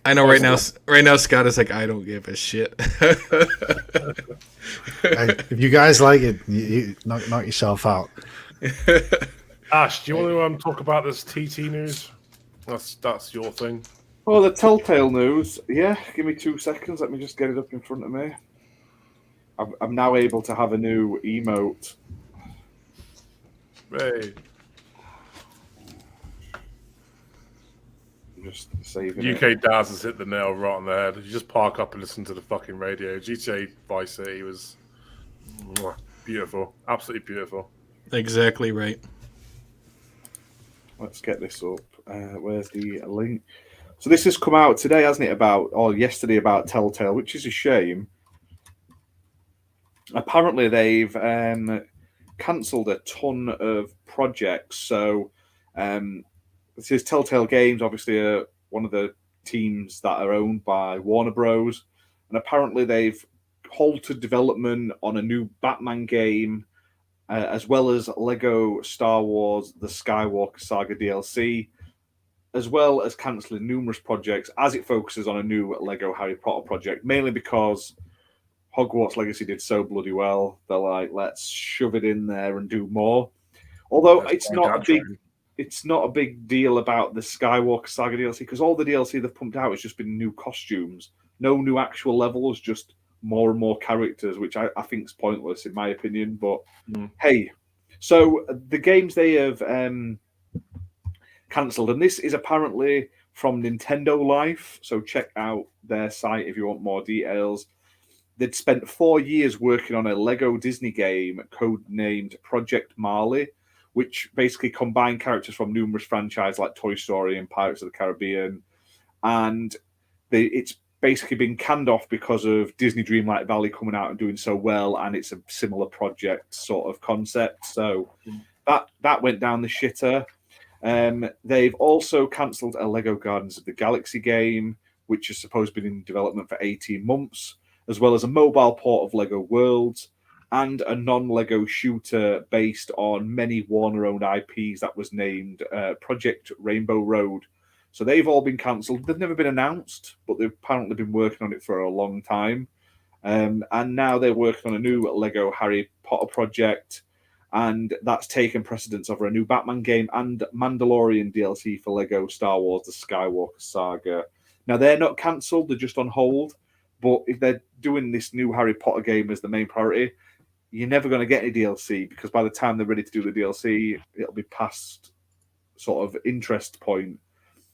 I know right now Scott is like, I don't give a shit. If you guys like it, you knock yourself out. Ash, do you want to talk about this TT news? That's your thing. Oh, the Telltale news. Yeah, give me 2 seconds. Let me just get it up in front of me. I'm now able to have a new emote. Hey. Just saving UK Daz has hit the nail right on the head. You just park up and listen to the fucking radio. GTA Vice City was beautiful. Absolutely beautiful. Exactly right. Let's get this up. Where's the link? So this has come out today, hasn't it? Yesterday about Telltale, which is a shame. Apparently they've cancelled a ton of projects. So this is Telltale Games, obviously one of the teams that are owned by Warner Bros. And apparently they've halted development on a new Batman game, as well as Lego Star Wars The Skywalker Saga DLC, as well as cancelling numerous projects as it focuses on a new Lego Harry Potter project, mainly because Hogwarts Legacy did so bloody well. They're like, let's shove it in there and do more. Although it's not a big deal about the Skywalker Saga DLC, because all the DLC they've pumped out has just been new costumes, no new actual levels, just more and more characters, which I think is pointless in my opinion. But hey, so the games they have cancelled, and this is apparently from Nintendo Life, so check out their site if you want more details. They'd spent 4 years working on a Lego Disney game codenamed Project Marley, which basically combined characters from numerous franchises like Toy Story and Pirates of the Caribbean. And it's basically been canned off because of Disney Dreamlight Valley coming out and doing so well, and it's a similar project sort of concept. So that went down the shitter. They've also cancelled a Lego Guardians of the Galaxy game, which has supposed to be in development for 18 months, as well as a mobile port of Lego Worlds, and a non-Lego shooter based on many Warner-owned IPs that was named Project Rainbow Road. So they've all been cancelled. They've never been announced, but they've apparently been working on it for a long time. And now they're working on a new Lego Harry Potter project, and that's taken precedence over a new Batman game and Mandalorian DLC for Lego Star Wars The Skywalker Saga. Now, they're not cancelled, they're just on hold. But if they're doing this new Harry Potter game as the main priority, you're never going to get any DLC, because by the time they're ready to do the DLC, it'll be past sort of interest point.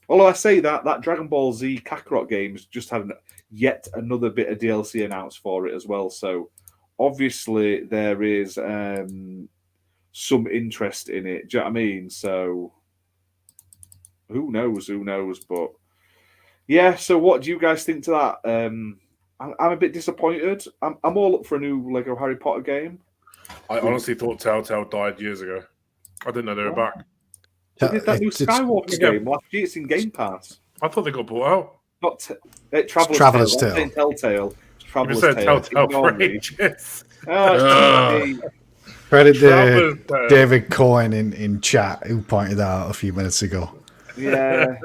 Although I say that Dragon Ball Z Kakarot game has just had yet another bit of DLC announced for it as well. So obviously there is some interest in it. Do you know what I mean? So who knows? But yeah, so what do you guys think to that? I'm a bit disappointed. I'm all up for a new Lego Harry Potter game. I honestly thought Telltale died years ago. I didn't know they were back. They did that new Skywalker game last year. It's in Game Pass. I thought they got bought out. Not Traveller's Tale. I'm saying Telltale. Traveller's Tale. Telltale for ages. Credit to David Cohen in chat, who pointed that out a few minutes ago. Yeah.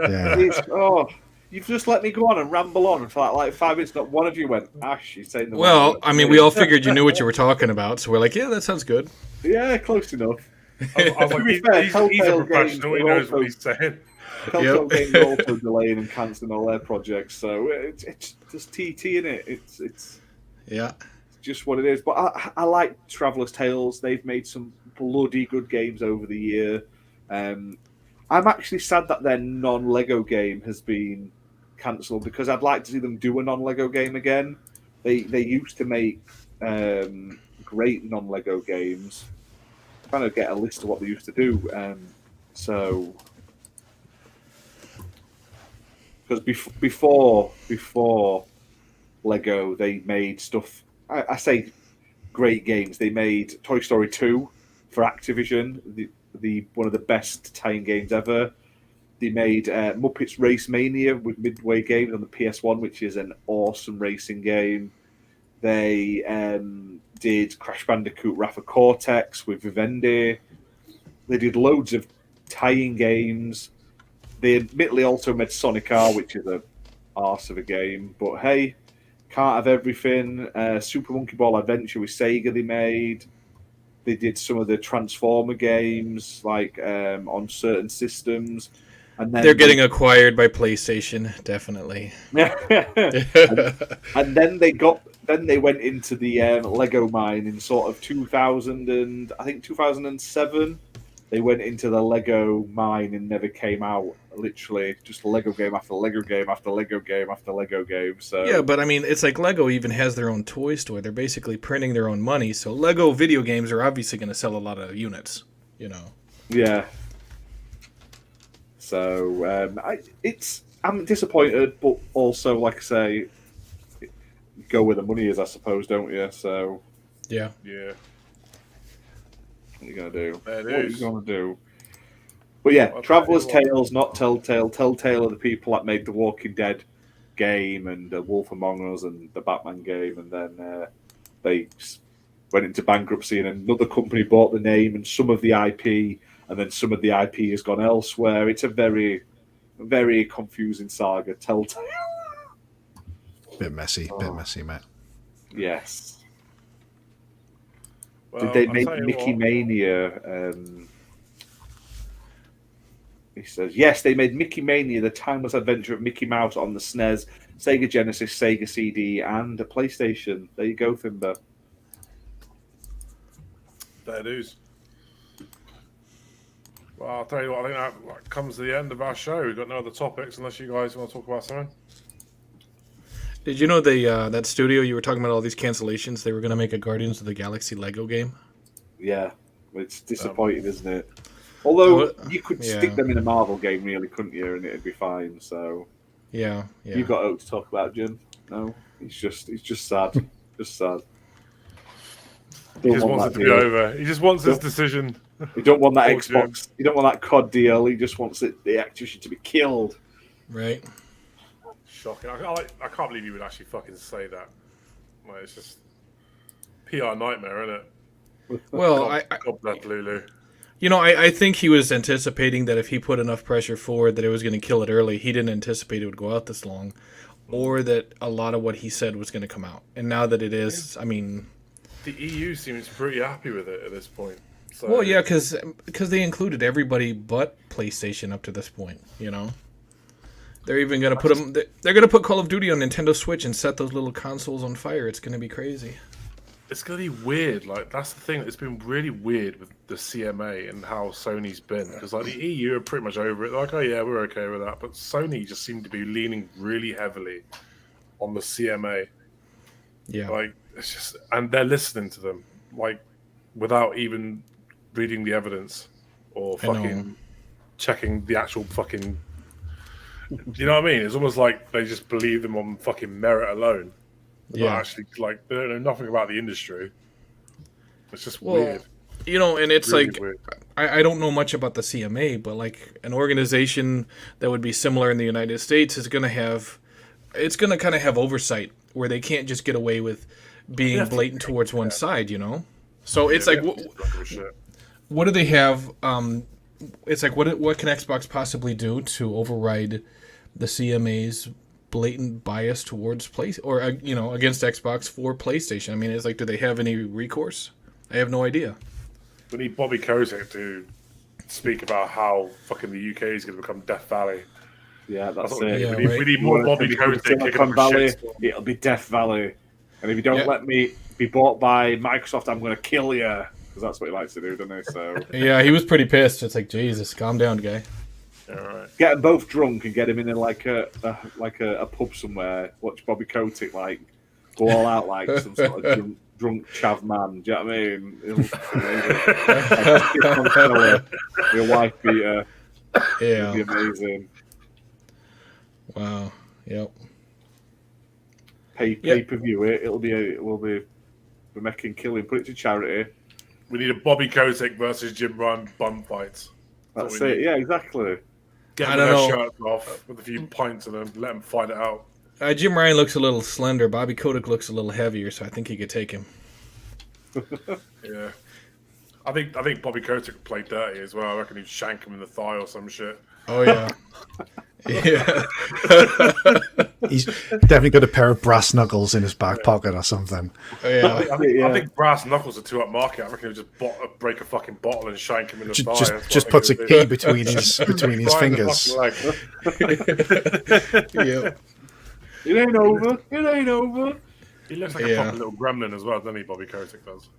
You've just let me go on and ramble on for like 5 minutes. Not one of you went, Ash, you're saying the Well, word. I mean, we all figured you knew what you were talking about, so we're like, yeah, that sounds good. Yeah, close enough. I was like, he's a professional. He knows what he's saying. Telltale Games are also delaying and cancelling all their projects, so it's just TT in it. It's just what it is. But I like Traveller's Tales. They've made some bloody good games over the year. I'm actually sad that their non-Lego game has been cancelled because I'd like to see them do a non-Lego game again. They used to make great non-Lego games. I'm trying to get a list of what they used to do. Because before Lego, they made stuff. I say great games. They made Toy Story 2 for Activision, the one of the best tie-in games ever. They made Muppets Race Mania with Midway Games on the PS1, which is an awesome racing game. They did Crash Bandicoot Wrath of Cortex with Vivendi. They did loads of tie-in games. They admittedly also made Sonic R, which is a arse of a game. But hey, can't have everything. Super Monkey Ball Adventure with Sega they made. They did some of the Transformer games, like on certain systems. And then they're getting acquired by PlayStation, definitely. and then they went into the Lego mine in sort of 2007. They went into the Lego mine and never came out. Literally, just Lego game after Lego game after Lego game after Lego game. So yeah, but I mean, it's like Lego even has their own toy store. They're basically printing their own money. So Lego video games are obviously going to sell a lot of units. Yeah. So I'm disappointed, but also, like I say, go where the money is, I suppose, don't you? So yeah. What are you gonna do? But yeah, Traveller's Tales, not Telltale. Telltale are the people that made the Walking Dead game and Wolf Among Us and the Batman game, and then they went into bankruptcy, and another company bought the name and some of the IP, and then some of the IP has gone elsewhere. It's a very, very confusing saga. Telltale. Bit messy, mate. Yes. Well, Did they make Mickey Mania? He says, yes, they made Mickey Mania, the timeless adventure of Mickey Mouse on the SNES, Sega Genesis, Sega CD, and a PlayStation. There you go, Fimber. There it is. Well, I'll tell you what, I think that comes to the end of our show. We've got no other topics unless you guys want to talk about something. Did you know that studio you were talking about all these cancellations? They were going to make a Guardians of the Galaxy Lego game. Yeah, it's disappointing, isn't it? Although you could stick them in a Marvel game, really, couldn't you? And it'd be fine. So yeah. You've got Oak to talk about, Jim. No, he's just sad, just sad. He just wants it to be over. He just wants his decision. You don't want that Xbox. You don't want that COD deal. He just wants the Activision to be killed. Right. Shocking. I can't believe you would actually fucking say that. Like, it's just PR nightmare, isn't it? Well, God bless Lulu. I think he was anticipating that if he put enough pressure forward that it was going to kill it early. He didn't anticipate it would go out this long, or that a lot of what he said was going to come out. And now that it is, I mean... The EU seems pretty happy with it at this point. So. Well, yeah, because they included everybody but PlayStation up to this point, They're even going to put them... They're going to put Call of Duty on Nintendo Switch and set those little consoles on fire. It's going to be crazy. It's going to be weird. Like, that's the thing. It's been really weird with the CMA and how Sony's been. Because, like, the EU are pretty much over it. Like, oh, yeah, we're okay with that. But Sony just seemed to be leaning really heavily on the CMA. Yeah. Like, it's just... And they're listening to them. Like, without even reading the evidence or fucking checking the actual fucking... You know what I mean? It's almost like they just believe them on fucking merit alone. Yeah, actually, like they don't know nothing about the industry. It's just weird. And it's really like I don't know much about the CMA, but like an organization that would be similar in the United States is going to have, it's going to kind of have oversight where they can't just get away with being blatant towards one side, So it's like, what do they have? It's like what can Xbox possibly do to override the CMA's blatant bias towards against Xbox for PlayStation. I mean, it's like, do they have any recourse? I have no idea. We need Bobby Kotick to speak about how fucking the UK is going to become Death Valley. Yeah, that's it. Yeah, we need more Bobby Kotick kicking up Silicon a Valley. shitstorm. It'll be Death Valley, and if you don't let me be bought by Microsoft, I'm going to kill you, because that's what he likes to do, doesn't he? So yeah, he was pretty pissed. It's like, Jesus, calm down, guy. All right. Get them both drunk and get him in like a pub somewhere. Watch Bobby Kotick go all out like some sort of drunk chav man. Do you know what I mean? Your wife beater. Yeah. It'll be amazing. Wow. Yep. Pay per view it. We're making killing. Put it to charity. We need a Bobby Kotick versus Jim Ryan bum fight. That's it. Yeah, exactly. Get I them don't their know. shirts off with a few pints in them. Let them fight it out. Jim Ryan looks a little slender. Bobby Kotick looks a little heavier, so I think he could take him. Yeah. I think Bobby Kotick would play dirty as well. I reckon he'd shank him in the thigh or some shit. Oh, yeah. Yeah. He's definitely got a pair of brass knuckles in his back pocket or something. Yeah. I think brass knuckles are too upmarket. I reckon he'll just break a fucking bottle and shank him in the thigh. Just puts a key between his fingers. Yeah. It ain't over. It ain't over. He looks like a proper little gremlin as well, doesn't he? Bobby Kotick does.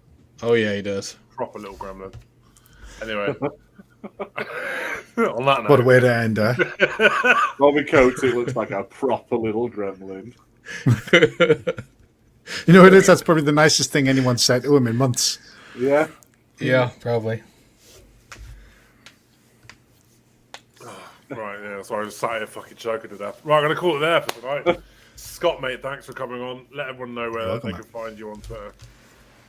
Oh, yeah, he does. Proper little gremlin. Anyway. On that note. What a way to end, eh? Bobby Kotick looks like a proper little gremlin. You know what it is? That's probably the nicest thing anyone said to him in months. Yeah. Yeah, probably. Right, yeah, so I was sat here fucking choking to death. Right, I'm going to call it there for tonight. Scott, mate, thanks for coming on. Let everyone know where they can find you on Twitter.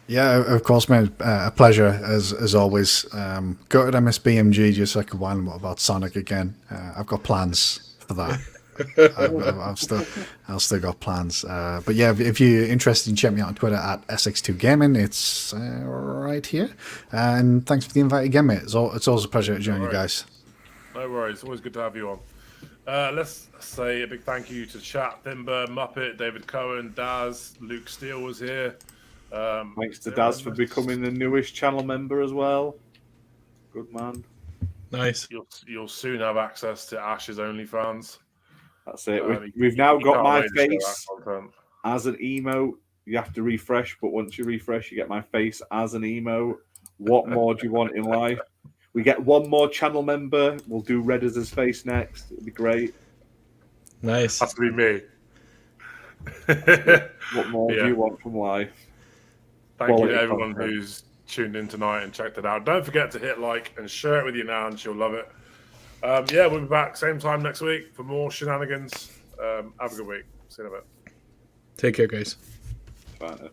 Yeah, of course, man. A pleasure as always. Go to MSBMG just so I can whine about Sonic again. I've got plans for that. I've still got plans. But yeah, if you're interested, check me out on Twitter at SX2Gaming. It's right here. And thanks for the invite again, mate. It's always a pleasure to join you guys. No worries. Always good to have you on. Let's say a big thank you to chat, Thimber, Muppet, David Cohen, Daz, Luke Steele was here. Thanks to Daz for becoming the newest channel member as well. Good man. Nice. You'll soon have access to Ash's OnlyFans. That's it. We've now got my face content as an emote. You have to refresh, but once you refresh, you get my face as an emote. What more do you want in life? We get one more channel member. We'll do Red as his face next. It'll be great. Nice. Has to be me. What more do you want from life? Thank you to everyone who's tuned in tonight and checked it out. Don't forget to hit like and share it with your nan. She'll love it. Yeah, we'll be back same time next week for more shenanigans. Have a good week. See you in a bit. Take care, guys. Bye.